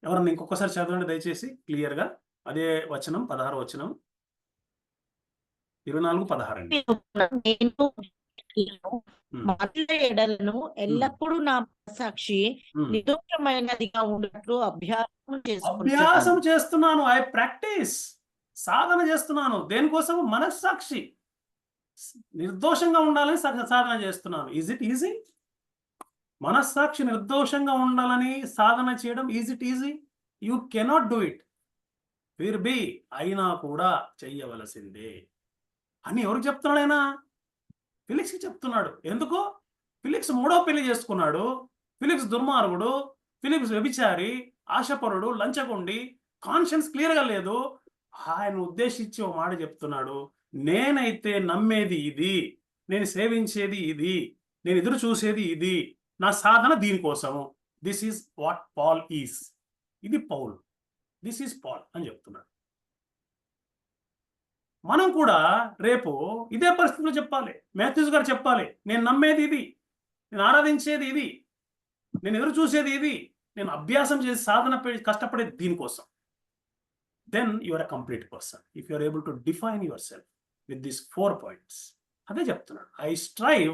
ఎవరన్నా ఇంకొకసారి చదవండి దయచేసి క్లియర్గా. అదే వచనం, 16వ వచనం, 24:16 అండి. మనుషుల ఎడలను ఎల్లప్పుడూ నా సాక్షి నిర్దోషమైనదిగా ఉన్నట్లు అభ్యాసం చేస్తున్నాను. ఐ ప్రాక్టీస్, సాధన చేస్తున్నాను. దేనికోసం? మనస్సాక్షి నిర్దోషంగా ఉండాలని సాధన చేస్తున్నాను. Is it easy? మనస్సాక్షి నిర్దోషంగా ఉండాలని సాధన చేయడం is it easy? You cannot do it. ఫిర్ బి, అయినా కూడా చెయ్యవలసిందే అని ఎవరికి చెప్తున్నాడు ఆయన? ఫిలిక్స్కి చెప్తున్నాడు. ఎందుకు? ఫిలిక్స్ 3వ పెళ్లి చేసుకున్నాడు. ఫిలిక్స్ దుర్మార్గుడు, ఫిలిక్స్ వ్యభిచారి, ఆశపరుడు, లంచగొండి, కాన్షియన్స్ క్లియర్గా లేదు. ఆయన ఉద్దేశించి ఒక మాట చెప్తున్నాడు, నేనైతే నమ్మేది ఇది, నేను సేవించేది ఇది, నేను ఎదురు చూసేది ఇది, నా సాధన దీనికోసము. This is what Paul is. ఇది పౌల్, దిస్ ఈజ్ పాల్ అని చెప్తున్నాడు. మనం కూడా రేపు ఇదే పరిస్థితిలో చెప్పాలి. మాథ్యూస్ గారు చెప్పాలి, నేను నమ్మేది ఇది, నేను ఆరాధించేది ఇది, నేను ఎదురు చూసేది ఇది, నేను అభ్యాసం చేసి సాధన కష్టపడేది దీనికోసం. Then you are a complete person if you are able to define your self with this 4 points. అదే చెప్తున్నాడు. I strive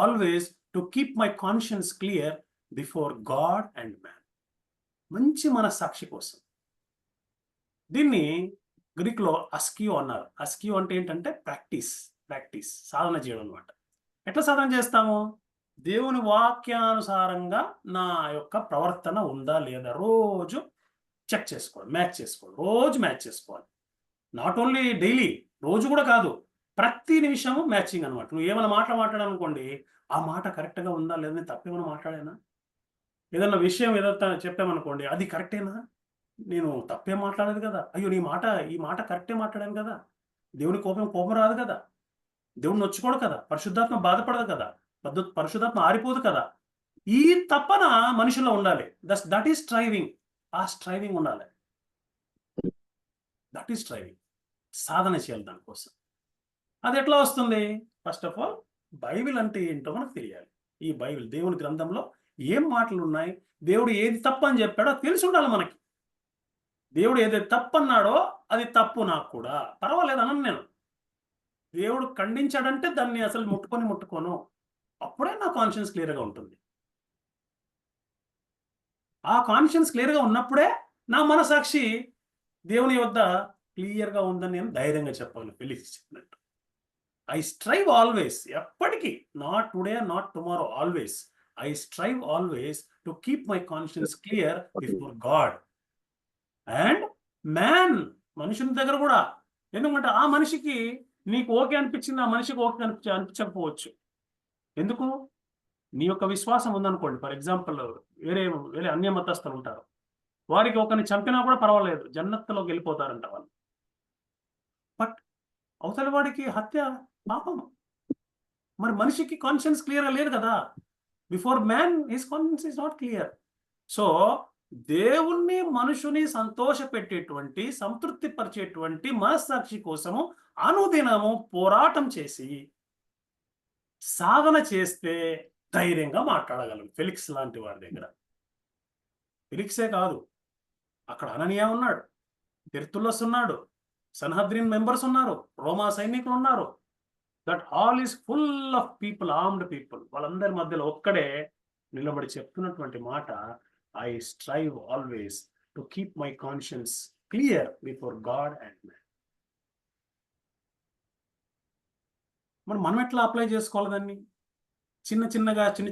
always to keep my conscience clear before God and man. మంచి మనస్సాక్షి కోసం. దీన్ని గ్రీక్లో అస్కియో అన్నారు. అస్కియో అంటే ఏంటంటే ప్రాక్టీస్, సాధన చేయడం అనమాట. ఎట్లా సాధన చేస్తాము? దేవుని వాక్యానుసారంగా నా యొక్క ప్రవర్తన ఉందా లేదా రోజు చెక్ చేసుకోవాలి, మ్యాచ్ చేసుకోవాలి, రోజు మ్యాచ్ చేసుకోవాలి. నాట్ ఓన్లీ డైలీ, రోజు కూడా కాదు, ప్రతి నిమిషము మ్యాచింగ్ అనమాట. నువ్వు ఏమైనా మాట్లాడాలనుకోండి, ఆ మాట కరెక్ట్గా ఉందా లేదా, నేను తప్పేమైనా మాట్లాడానా? ఏదన్నా విషయం ఏదైనా చెప్పామనుకోండి, అది కరెక్టేనా, నేను తప్పే మాట్లాడదు కదా, అయ్యో ఈ మాట కరెక్టే మాట్లాడాను కదా, దేవుని కోపం రాదు కదా, దేవుడు నొచ్చుకోడు కదా, పరిశుద్ధాత్మ బాధపడదు కదా, పరిశుద్ధాత్మ ఆరిపోదు కదా. ఈ తప్పన మనుషుల్లో ఉండాలి. That is striving. ఆ స్ట్రైవింగ్ ఉండాలి. That is striving. సాధన చేయాలి దానికోసం. అది ఎట్లా వస్తుంది? ఫస్ట్ ఆఫ్ ఆల్ బైబిల్ అంటే ఏంటో మనకు తెలియాలి. ఈ బైబిల్ దేవుని గ్రంథంలో ఏం మాటలు ఉన్నాయి, దేవుడు ఏది తప్పు అని చెప్పాడో తెలిసి ఉండాలి మనకి. దేవుడు ఏదైతే తప్పు అన్నాడో అది తప్పు, నాకు కూడా పర్వాలేదు అనను నేను. దేవుడు ఖండించాడంటే దాన్ని అసలు ముట్టుకోను. అప్పుడే నా కాన్షియన్స్ క్లియర్గా ఉంటుంది. ఆ కాన్షియన్స్ క్లియర్గా ఉన్నప్పుడే నా మనసాక్షి దేవుని వద్ద క్లియర్గా ఉందని నేను ధైర్యంగా చెప్పాలి. ఫెలిక్స్ చెప్పినట్టు ఐ స్ట్రైవ్ ఆల్వేస్, ఎప్పటికీ, not today not tomorrow, always I strive always to keep my conscience clear before God and man. మనుషుని దగ్గర కూడా. ఎందుకంటే ఆ మనిషికి నీకు ఓకే అనిపించింది, ఆ మనిషికి ఓకే అనిపించకపోవచ్చు. ఎందుకు? నీ యొక్క విశ్వాసం ఉందనుకోండి. ఫర్ ఎగ్జాంపుల్ వేరే వేరే అన్య మతస్థులు ఉంటారు, వారికి ఒకరిని చంపినా కూడా పర్వాలేదు, జన్నత్తులోకి వెళ్ళిపోతారంట వాళ్ళు. బట్ అవతల వాడికి హత్య పాపం. మరి మనిషికి కాన్షియన్స్ క్లియర్గా లేదు కదా. Before man his conscience is not clear. So దేవుణ్ణి మనుషుని సంతోష పెట్టేటువంటి, సంతృప్తి పరిచేటువంటి మనస్సాక్షి కోసము అనుదినము పోరాటం చేసి సాధన చేస్తే ధైర్యంగా మాట్లాడగలం. ఫెలిక్స్ లాంటి వాడి దగ్గర. ఫెలిక్సే కాదు, అక్కడ అననీయా ఉన్నాడు, తెర్తుల్లస్ ఉన్నాడు, సన్హద్రిన్ మెంబర్స్ ఉన్నారు, రోమా సైనికులు ఉన్నారు. That hall is full of people, armed people. వాళ్ళందరి మధ్యలో ఒక్కడే నిలబడి చెప్తున్నటువంటి మాట, I strive always to keep my conscience clear before God and man. మరి మనం ఎట్లా అప్లై చేసుకోవాలి దాన్ని? చిన్న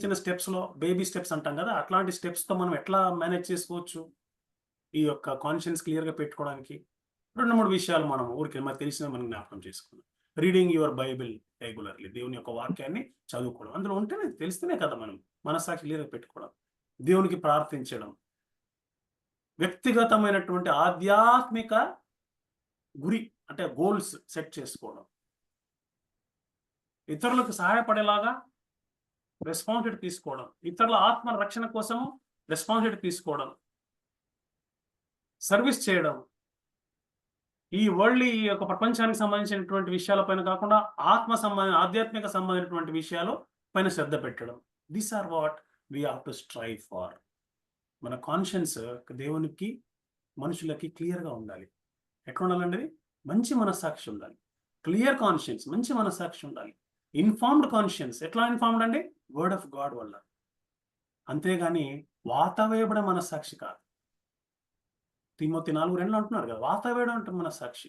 చిన్న స్టెప్స్లో, బేబీ స్టెప్స్ అంటాం కదా, అట్లాంటి స్టెప్స్తో మనం ఎట్లా మేనేజ్ చేసుకోవచ్చు ఈ యొక్క కాన్షియన్స్ క్లియర్గా పెట్టుకోవడానికి? 2-3 విషయాలు మనం ఊరికి మనకు తెలిసిన మనం జ్ఞాపకం చేసుకున్నాం. రీడింగ్ యువర్ బైబిల్ రెగ్యులర్లీ, దేవుని యొక్క వాక్యాన్ని చదువుకోవడం. అందులో ఉంటేనే తెలిస్తేనే కదా మనం మనస్సాక్షి క్లియర్గా పెట్టుకోవడం. దేవునికి ప్రార్థించడం, వ్యక్తిగతమైనటువంటి ఆధ్యాత్మిక గురి అంటే గోల్స్ సెట్ చేసుకోవడం, ఇతరులకు సహాయపడేలాగా రెస్పాన్సిబిలిటీ తీసుకోవడం, ఇతరుల ఆత్మ రక్షణ కోసం రెస్పాన్సిబిలిటీ తీసుకోవడం, సర్వీస్ చేయడం, ఈ వరల్డ్ ఈ యొక్క ప్రపంచానికి సంబంధించినటువంటి విషయాలపైన కాకుండా ఆధ్యాత్మిక సంబంధించినటువంటి విషయాలు పైన శ్రద్ధ పెట్టడం. These are what we have to strive for. మన కాన్షియన్స్ దేవునికి మనుషులకి క్లియర్గా ఉండాలి. ఎట్లా ఉండాలండి? మంచి మనస్సాక్షి ఉండాలి. క్లియర్ కాన్షియన్స్, మంచి మనస్సాక్షి ఉండాలి. Informed conscience. ఎట్లా ఇన్ఫార్మ్డ్ అండి? వర్డ్ ఆఫ్ గాడ్ వల్ల. అంతేగాని వాతావేయబడే మనస్సాక్షి కాదు. తిమోతి 4:2 అంటున్నారు కదా, వాతావేయడం అంటే మనస్సాక్షి.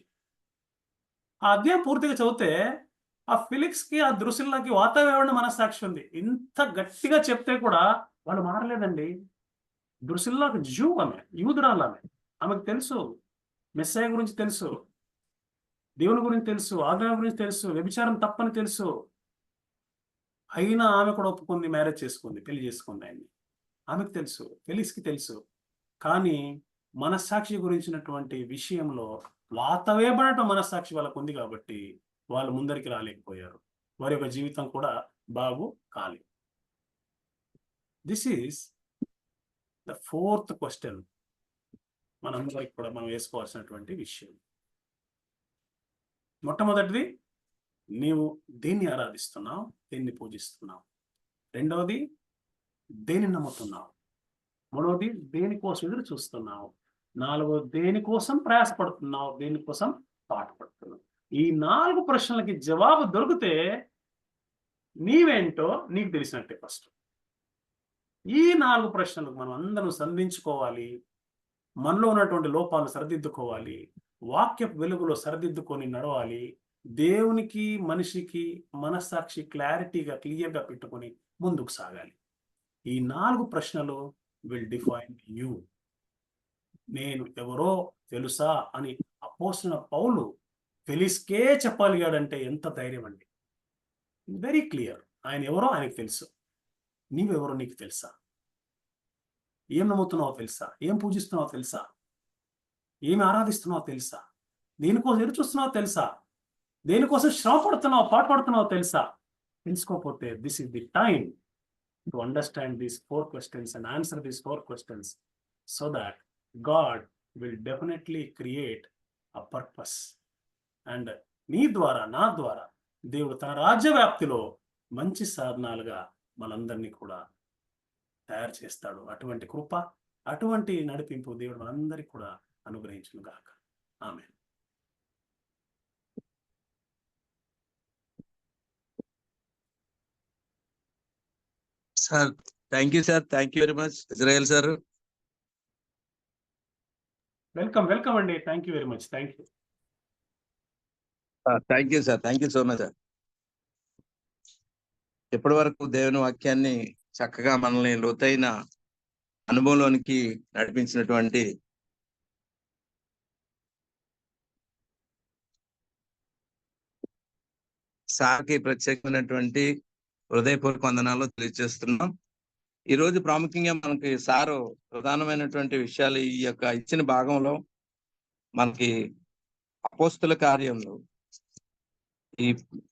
ఆ అధ్యాయం పూర్తిగా చదివితే ఆ ఫిలిక్స్కి, ఆ ద్రుసిల్లాకి వాతావేయబడిన మనస్సాక్షి ఉంది. ఇంత గట్టిగా చెప్తే కూడా వాళ్ళు మారలేదండి. ద్రుసిల్లాకి జూ, ఆమె యూదురాలు, ఆమెకు తెలుసు మెస్సయ్య గురించి తెలుసు, దేవుని గురించి తెలుసు, ఆజ్ఞ గురించి తెలుసు, వ్యభిచారం తప్పని తెలుసు. అయినా ఆమె కూడా ఒప్పుకుంది, మ్యారేజ్ చేసుకుంది, పెళ్లి చేసుకుంది ఆయన్ని. ఆమెకు తెలుసు, ఫెలిక్స్కి తెలుసు. కానీ మనస్సాక్షి గురించినటువంటి విషయంలో వాతావేయబడటం మనస్సాక్షి వాళ్ళకు ఉంది కాబట్టి వాళ్ళు ముందరికి రాలేకపోయారు. వారి యొక్క జీవితం కూడా బాగు కాలేదు. This is the 4th question మనందరికి కూడా మనం వేసుకోవాల్సినటువంటి విషయం. మొట్టమొదటిది, నీవు దేన్ని ఆరాధిస్తున్నావు, దేన్ని పూజిస్తున్నావు? రెండవది, దేన్ని నమ్ముతున్నావు? మూడవది, దేనికోసం ఎదురు చూస్తున్నావు? నాలుగవది, దేనికోసం ప్రయాసపడుతున్నావు, దేనికోసం పాటుపడుతున్నావు? ఈ 4 ప్రశ్నలకి జవాబు దొరికితే నీవేంటో నీకు తెలిసినట్టే. ఫస్ట్ ఈ 4 ప్రశ్నలకు మనం అందరం సంధించుకోవాలి. మనలో ఉన్నటువంటి లోపాలను సరిదిద్దుకోవాలి. వాక్య వెలుగులో సరిదిద్దుకొని నడవాలి. దేవునికి మనిషికి మనస్సాక్షి క్లారిటీగా క్లియర్గా పెట్టుకొని ముందుకు సాగాలి. ఈ 4 ప్రశ్నలు విల్ డిఫైన్ యూ. నేను ఎవరో తెలుసా అని అపోస్తలుడైన పౌలు ఫెలిక్స్కే చెప్పగలిగాడంటే ఎంత ధైర్యం అండి. Very clear. ఆయన ఎవరో ఆయనకు తెలుసు. నీవెవరో నీకు తెలుసా? ఏం నమ్ముతున్నావో తెలుసా? ఏం పూజిస్తున్నావో తెలుసా? ఏమి ఆరాధిస్తున్నావో తెలుసా? దేనికోసం ఎదురు చూస్తున్నావో తెలుసా? దేనికోసం శ్రమ పడుతున్నావో, పాటుపడుతున్నావో తెలుసా? తెలుసుకోకపోతే this is the time to understand these 4 questions and answer these 4 questions so that God will definitely create a purpose. And నీ ద్వారా, నా ద్వారా దేవుడు తన రాజ్య వ్యాప్తిలో మంచి సాధనాలుగా మనందరినీ కూడా తయారు చేస్తాడు. అటువంటి కృప, అటువంటి నడిపింపు దేవుడు మనందరికీ కూడా అనుగ్రహించును గాక. ఆమేన్. Sir, thank you sir. Thank you very much Israel sir. Welcome అండి. Thank you very much. Thank you. Thank you sir. Thank you so much sir. ఇప్పటి వరకు దేవుని వాక్యాన్ని చక్కగా మనల్ని లోతైన అనుభవంలోనికి నడిపించినటువంటి సార్కి ప్రత్యేకమైనటువంటి హృదయపూర్వక వందనాలు తెలియజేస్తున్నాం. ఈ రోజు ప్రాముఖ్యంగా మనకి సారు ప్రధానమైనటువంటి విషయాలు ఈ యొక్క ఇచ్చిన భాగంలో మనకి అపోస్తుల కార్యంలో ఈ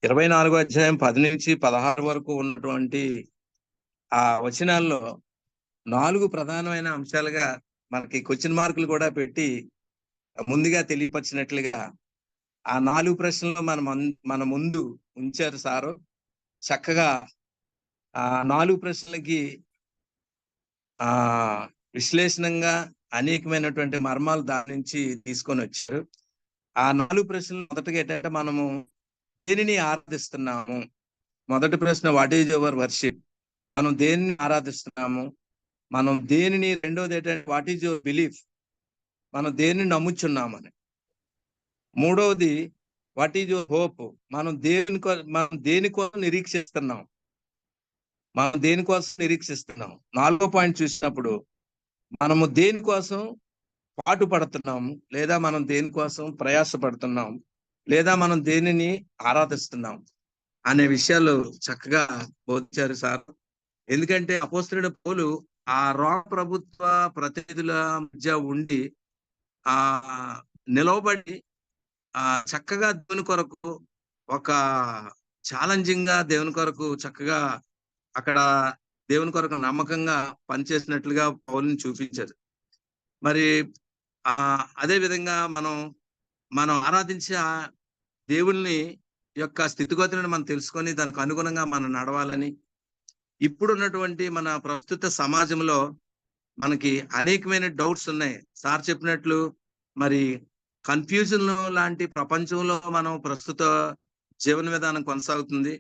24వ అధ్యాయం 10 నుంచి 16 వరకు ఉన్నటువంటి ఆ వచనాల్లో 4 ప్రధానమైన అంశాలుగా మనకి క్వశ్చన్ మార్కులు కూడా పెట్టి ముందుగా తెలియపరిచినట్లుగా ఆ 4 ప్రశ్నలు మన ముందు ఉంచారు సారు. చక్కగా ఆ 4 ప్రశ్నలకి విశ్లేషణంగా అనేకమైనటువంటి మర్మాలు దాని నుంచి తీసుకొని వచ్చారు. ఆ 4 ప్రశ్నలు మొదటగా ఏంటంటే మనము దేనిని ఆరాధిస్తున్నాము. మొదటి ప్రశ్న వాట్ ఈజ్ యువర్ వర్షిప్, మనం దేనిని ఆరాధిస్తున్నాము, మనం దేనిని. రెండోది ఏంటంటే వాట్ ఈజ్ యువర్ బిలీఫ్, మనం దేనిని నమ్ముచున్నామని. మూడవది వాట్ ఈజ్ యువర్ హోప్, మనం దేనికోసం నిరీక్షిస్తున్నాం, మనం దేనికోసం నిరీక్షిస్తున్నాం. 4వ పాయింట్ చూసినప్పుడు మనము దేనికోసం పాటు పడుతున్నాము, లేదా మనం దేనికోసం ప్రయాసపడుతున్నాం, లేదా మనం దేనిని ఆరాధిస్తున్నాం అనే విషయాలు చక్కగా బోధించారు సార్. ఎందుకంటే అపోస్తలుడైన పౌలు ఆ రోమ ప్రభుత్వ ప్రతినిధుల మధ్య ఉండి నిలవబడి చక్కగా దేవుని కొరకు ఒక ఛాలెంజింగ్ గా దేవుని కొరకు చక్కగా అక్కడ దేవుని కొరకు నమ్మకంగా పనిచేసినట్లుగా పౌలుని చూపించారు. మరి అదే విధంగా మనం ఆరాధించే దేవుల్ని యొక్క స్థితిగతులను మనం తెలుసుకొని దానికి అనుగుణంగా మనం నడవాలని. ఇప్పుడున్నటువంటి మన ప్రస్తుత సమాజంలో మనకి అనేకమైన డౌట్స్ ఉన్నాయి. సార్ చెప్పినట్లు మరి కన్ఫ్యూజన్ లాంటి ప్రపంచంలో మనం ప్రస్తుత జీవన విధానం కొనసాగుతుంది.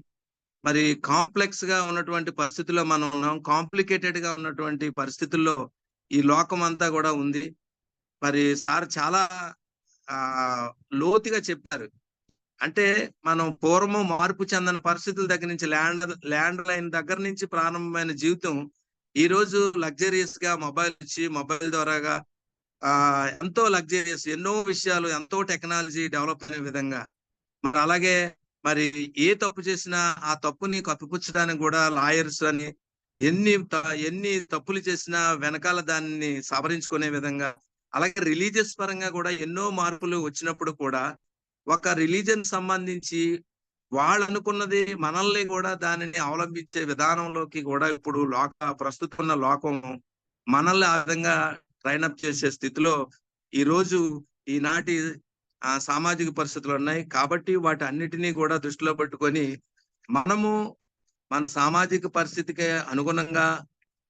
మరి కాంప్లెక్స్ గా ఉన్నటువంటి పరిస్థితుల్లో మనం ఉన్నాం. కాంప్లికేటెడ్ గా ఉన్నటువంటి పరిస్థితుల్లో ఈ లోకం అంతా కూడా ఉంది. మరి సార్ చాలా లోతుగా చెప్పారు. అంటే మనం పూర్వము మార్పు చెందని పరిస్థితుల దగ్గర నుంచి ల్యాండ్ లైన్ దగ్గర నుంచి ప్రారంభమైన జీవితం ఈ రోజు లగ్జరియస్ గా మొబైల్ ఇచ్చి మొబైల్ ద్వారాగా ఎంతో లగ్జరియస్, ఎన్నో విషయాలు, ఎంతో టెక్నాలజీ డెవలప్ అయిన విధంగా. మరి అలాగే మరి ఏ తప్పు చేసినా ఆ తప్పుని కప్పిపుచ్చడానికి కూడా లాయర్స్ అని ఎన్ని తప్పులు చేసినా వెనకాల దాన్ని సవరించుకునే విధంగా. అలాగే రిలీజియస్ పరంగా కూడా ఎన్నో మార్పులు వచ్చినప్పుడు కూడా ఒక రిలీజన్ సంబంధించి వాళ్ళు అనుకున్నది మనల్ని కూడా దానిని అవలంబించే విధానంలోకి కూడా ఇప్పుడు ప్రస్తుతం ఉన్న లోకం మనల్ని ఆ విధంగా ట్రైనప్ చేసే స్థితిలో ఈరోజు ఈనాటి సామాజిక పరిస్థితులు ఉన్నాయి. కాబట్టి వాటి అన్నిటినీ కూడా దృష్టిలో పెట్టుకొని మనము మన సామాజిక పరిస్థితికి అనుగుణంగా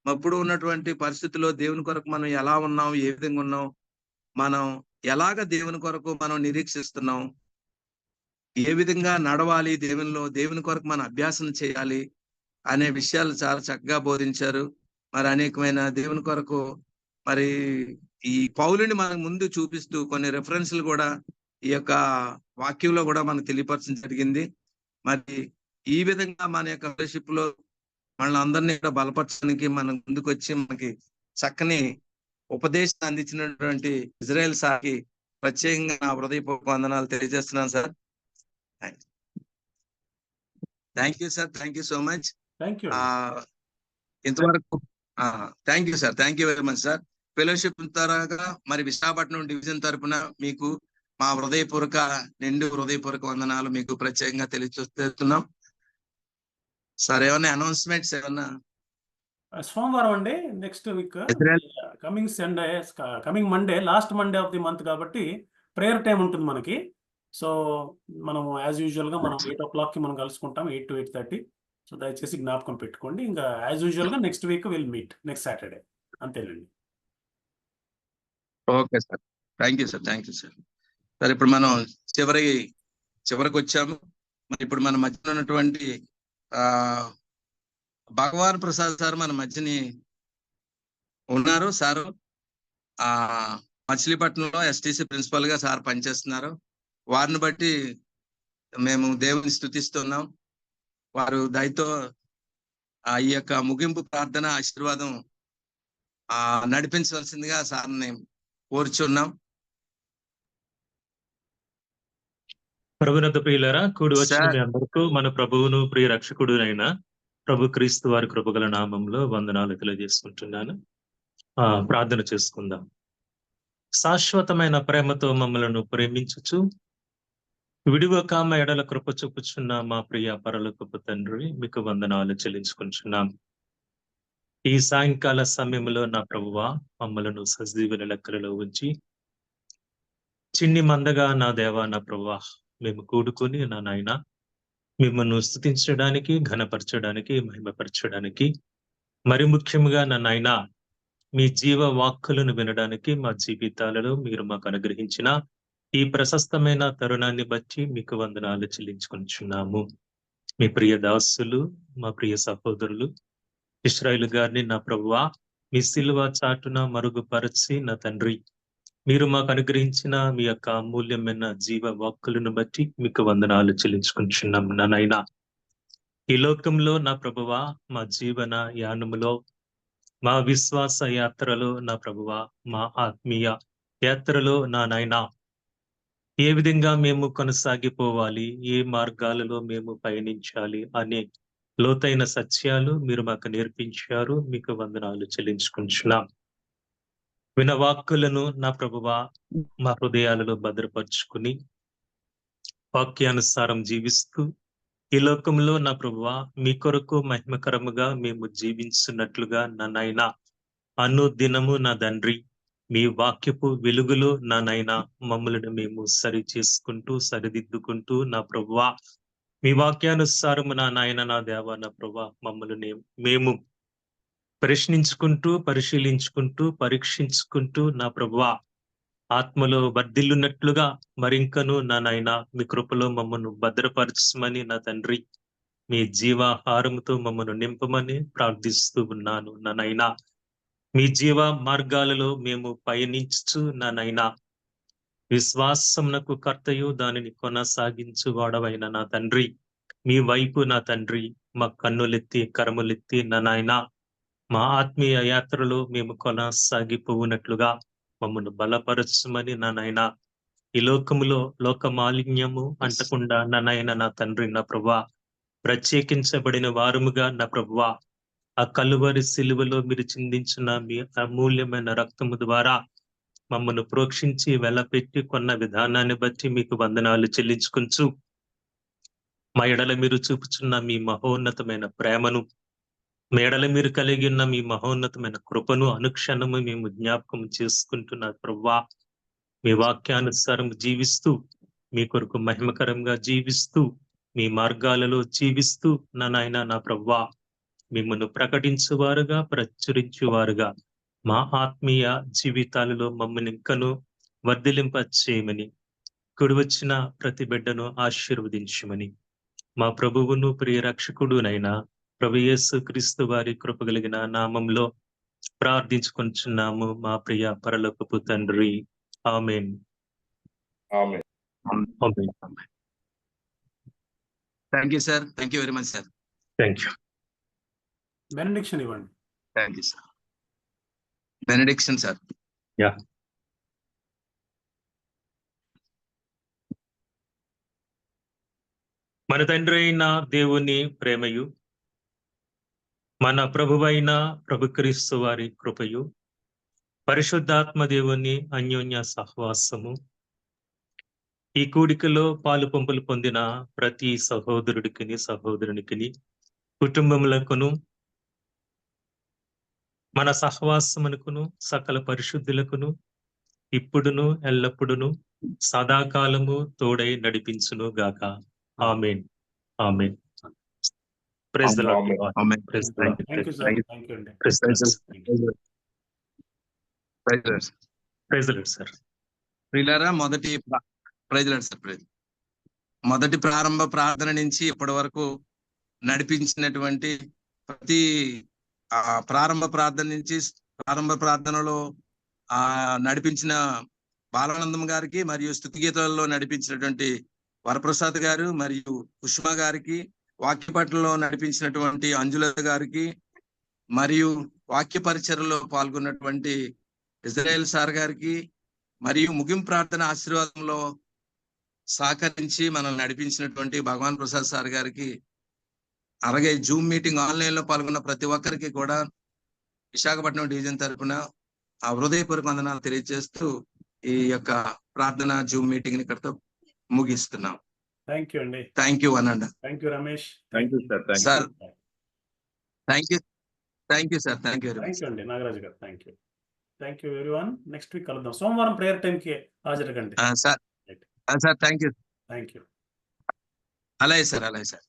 ఇప్పుడు ఉన్నటువంటి పరిస్థితుల్లో దేవుని కొరకు మనం ఎలా ఉన్నాం, ఏ విధంగా ఉన్నాం, మనం ఎలాగ దేవుని కొరకు మనం నిరీక్షిస్తున్నాం, ఏ విధంగా నడవాలి, దేవుని కొరకు మనం అభ్యాసం చేయాలి అనే విషయాలు చాలా చక్కగా బోధించారు. మరి అనేకమైన దేవుని కొరకు మరి ఈ పౌలుని మనకు ముందు చూపిస్తూ కొన్ని రెఫరెన్స్లు కూడా ఈ యొక్క వాక్యంలో కూడా మనకు తెలియపరచడం జరిగింది. మరి ఈ విధంగా మన యొక్క ఫెలోషిప్ లో మనల్ని అందరినీ కూడా బలపరచడానికి మన ముందుకు వచ్చి మనకి చక్కని ఉపదేశం అందించినటువంటి ఇజ్రాయెల్ సార్కి ప్రత్యేకంగా నా హృదయపూర్వక వందనాలు తెలియజేస్తున్నాను sir. Thank you sir, thank you so much. ఇంతవరకు thank you sir, thank you very much sir. Fellowship తరగా మరి విశాఖపట్నం డివిజన్ తరపున మీకు మా నిండు హృదయపూర్వక వందనాలు మీకు ప్రత్యేకంగా తెలియజేస్తున్నాం సార్. ఏమన్నా అనౌన్స్మెంట్స్ ఏమన్నా? సోమవారం అండి, next week coming Monday, last Monday of the month కాబట్టి ప్రేయర్ టైం ఉంటుంది మనకి. సో మనం యాజ్ యూజువల్ గా మనం 8 o'clock కి మనం కలుసుకుంటాం, 8 to 8:30. సో దయచేసి జ్ఞాపకం పెట్టుకోండి. ఇంకా యాజ్ యూజువల్ గా next week will meet next Saturday. అంతేనండి. Okay sir, thank you sir, thank you sir. Sir ఇప్పుడు మనం చివరికి వచ్చాము. మరి ఇప్పుడు మన మధ్యలో ఉన్నటువంటి భగవాన్ ప్రసాద్ సార్ మన మధ్యని ఉన్నారు. సారు మచిలీపట్నంలో STC ప్రిన్సిపల్ గా సార్ పనిచేస్తున్నారు. వారిని బట్టి మేము దేవుని స్తుతిస్తున్నాం. వారు దయతో ఈ యొక్క ముగింపు ప్రార్థన ఆశీర్వాదం నడిపించవలసిందిగా సార్ని కోరుచున్నాం. ప్రభునంద ప్రియులరా, కూడి వచ్చిన మీ అందరికీ మన ప్రభువును ప్రియ రక్షకుడునైన ప్రభు క్రీస్తు వారి కృపగల నామంలో వందనాలు తెలియజేసుకుంటున్నాను. ప్రార్థన చేసుకుందాం. శాశ్వతమైన ప్రేమతో మమ్మలను ప్రేమించుచు విడివక మా ఎడల కృప చూపుచున్న మా ప్రియ పరలోకపు తండ్రి, మీకు వందనాలు చెల్లించుకుంటున్నాం. ఈ సాయంకాల సమయంలో నా ప్రభువా, మమ్మలను సజీవుల లెక్కలలో ఉంచి చిన్ని మందగా నా దేవా, నా ప్రభువా, మేము కూడుకొని నా నాయన మిమ్మల్ని స్తుతించడానికి, ఘనపరచడానికి, మహిమపరచడానికి, మరి ముఖ్యంగా నా నాయన మీ జీవ వాక్కులను వినడానికి మా జీవితాలలో మీరు మాకు అనుగ్రహించిన ఈ ప్రశస్తమైన తరుణాన్ని బట్టి మీకు వందనాలు చెల్లించుకుంటున్నాము. మీ ప్రియ దాసులు, మా ప్రియ సహోదరులు ఇశ్రాయేలు గారిని నా ప్రభువా మీ సిలువ చాటున మరుగుపరచి నా తండ్రి మీరు మాకు అనుగ్రహించిన మీ యొక్క అమూల్యమైన జీవ వాక్కులను బట్టి మీకు వందనాలు చెల్లించుకుంటున్నాం. నాయనా, ఈ లోకంలో నా ప్రభువా మా జీవన యానములో, మా విశ్వాస యాత్రలో నా ప్రభువా, మా ఆత్మీయ యాత్రలో నా నాయనా ఏ విధంగా మేము కొనసాగిపోవాలి, ఏ మార్గాలలో మేము పయనించాలి అనే లోతైన సత్యాలు మీరు మాకు నేర్పించారు. మీకు వందనాలు చెల్లించుకుంటున్నాం. వినవాక్కులను నా ప్రభువా మా హృదయాలలో భద్రపరుచుకుని వాక్యానుసారం జీవిస్తూ ఈ లోకంలో నా ప్రభువా మీ కొరకు మహిమకరముగా మేము జీవించున్నట్లుగా నా నాయన అనుదినము నా తండ్రి మీ వాక్యపు వెలుగులో నా నాయన మమ్మల్ని మేము సరి చేసుకుంటూ సరిదిద్దుకుంటూ నా ప్రభువా మీ వాక్యానుసారము నా నాయన నా దేవా నా ప్రభువా మమ్మల్ని మేము ప్రశ్నించుకుంటూ పరిశీలించుకుంటూ పరీక్షించుకుంటూ నా ప్రభువా ఆత్మలో వర్ధిల్లున్నట్లుగా మరింకను నా నాయన మీ కృపలో మమ్మను భద్రపరచమని నా తండ్రి మీ జీవాహారముతో మమ్మను నింపమని ప్రార్థిస్తూ ఉన్నాను. నా నాయన మీ జీవ మార్గాలలో మేము పయనించు నా నాయన విశ్వాసమునకు కర్తయు దానిని కొనసాగించు వాడవైన నా తండ్రి మీ వైపు నా తండ్రి మా కన్నులెత్తి కరములెత్తి నా నాయన మా ఆత్మీయ యాత్రలో మేము కొనసాగిపోవునట్లుగా మమ్మల్ని బలపరచమని నా నాయన ఈ లోకములో లోక మాలిన్యము అంటకుండా నా నాయన నా తండ్రి నా ప్రభువా ప్రత్యేకించబడిన వారముగా నా ప్రభువా ఆ కలువరి సిలువలో మీరు చిందించిన మీ అమూల్యమైన రక్తము ద్వారా మమ్మల్ని ప్రోక్షించి వెలపెట్టి కొన్న విధానాన్ని బట్టి మీకు వందనాలు చెల్లించుకుంటూ మా ఎడల మీరు చూపుచున్న మీ మహోన్నతమైన ప్రేమను మేడల మీరు కలిగి ఉన్న మీ మహోన్నతమైన కృపను అనుక్షణము మేము జ్ఞాపకం చేసుకుంటున్న ప్రభువా మీ వాక్యానుసారం జీవిస్తూ మీ కొరకు మహిమకరంగా జీవిస్తూ మీ మార్గాలలో జీవిస్తూ నా నాయన నా ప్రభువా మిమ్మల్ని ప్రకటించువారుగా ప్రచురించువారుగా మా ఆత్మీయ జీవితాలలో మమ్మల్ని ఇంకను వర్ధిలింప చేయమని కుడి వచ్చిన ప్రతి బిడ్డను ఆశీర్వదించమని మా ప్రభువును ప్రియ రక్షకుడునైనా ప్రభు యేసు క్రీస్తు వారి కృప కలిగిన నామంలో ప్రార్థించుకుంటున్నాము మా ప్రియ పరలోకపు తండ్రి. ఆమేన్. Thank you sir. Thank you very much sir. Thank you. Benediction ఇవ్వండి. Thank you sir. Benediction sir. Yeah. మన తండ్రి అయిన దేవుని ప్రేమయు మన ప్రభువైన ప్రభు క్రీస్తు వారి కృపయు పరిశుద్ధాత్మ దేవుని అన్యోన్య సహవాసము ఈ కూడికలో పాలు పంపులు పొందిన ప్రతి సహోదరుడికిని సహోదరునికిని కుటుంబములకును మన సహవాసమునకును సకల పరిశుద్ధులకును ఇప్పుడును ఎల్లప్పుడును సదాకాలము తోడై నడిపించును గాక. ఆమేన్. ఆమేన్. Praise the Lord. Amen. Praise the Lord. Thank you sir. Thank you అండి. Praise the Lord. Praise Praise the Lord, sir. ప్రియులారా, మొదటి ప్రారంభ ప్రార్థన నుంచి ఇప్పటి వరకు నడిపించినటువంటి ప్రతి ప్రారంభ ప్రార్థనలో నడిపించిన బాలానందం గారికి మరియు స్తుతి గీతాలలో నడిపించినటువంటి వరప్రసాద్ గారు మరియు కుష్మా గారికి వాక్య పఠనంలో నడిపించినటువంటి అంజుల గారికి, మరియు వాక్య పరిచర్యలో పాల్గొన్నటువంటి ఇజ్రాయేల్ సార్ గారికి, మరియు ముగింపు ప్రార్థన ఆశీర్వాదంలో సహకరించి మనల్ని నడిపించినటువంటి భగవాన్ ప్రసాద్ సార్ గారికి, అలాగే జూమ్ మీటింగ్ ఆన్లైన్ లో పాల్గొన్న ప్రతి ఒక్కరికి కూడా విశాఖపట్నం డివిజన్ తరఫున ఆ హృదయపూర్వక వందనాలు తెలియజేస్తూ ఈ యొక్క ప్రార్థన జూమ్ మీటింగ్ ని ఇక్కడితో ముగిస్తున్నాం. థ్యాంక్ యూ అండి. థ్యాంక్ యూ అనండి. Thank you Ramesh. Thank you sir. Sir thank you sir. Thank you అండి Nagaraju garu. Thank you everyone. Next week కలుద్దాం. సోమవారం ప్రేయర్ టైం కి హాజరుకండి. Sir. Thank you. Thank you. అలాగే సార్.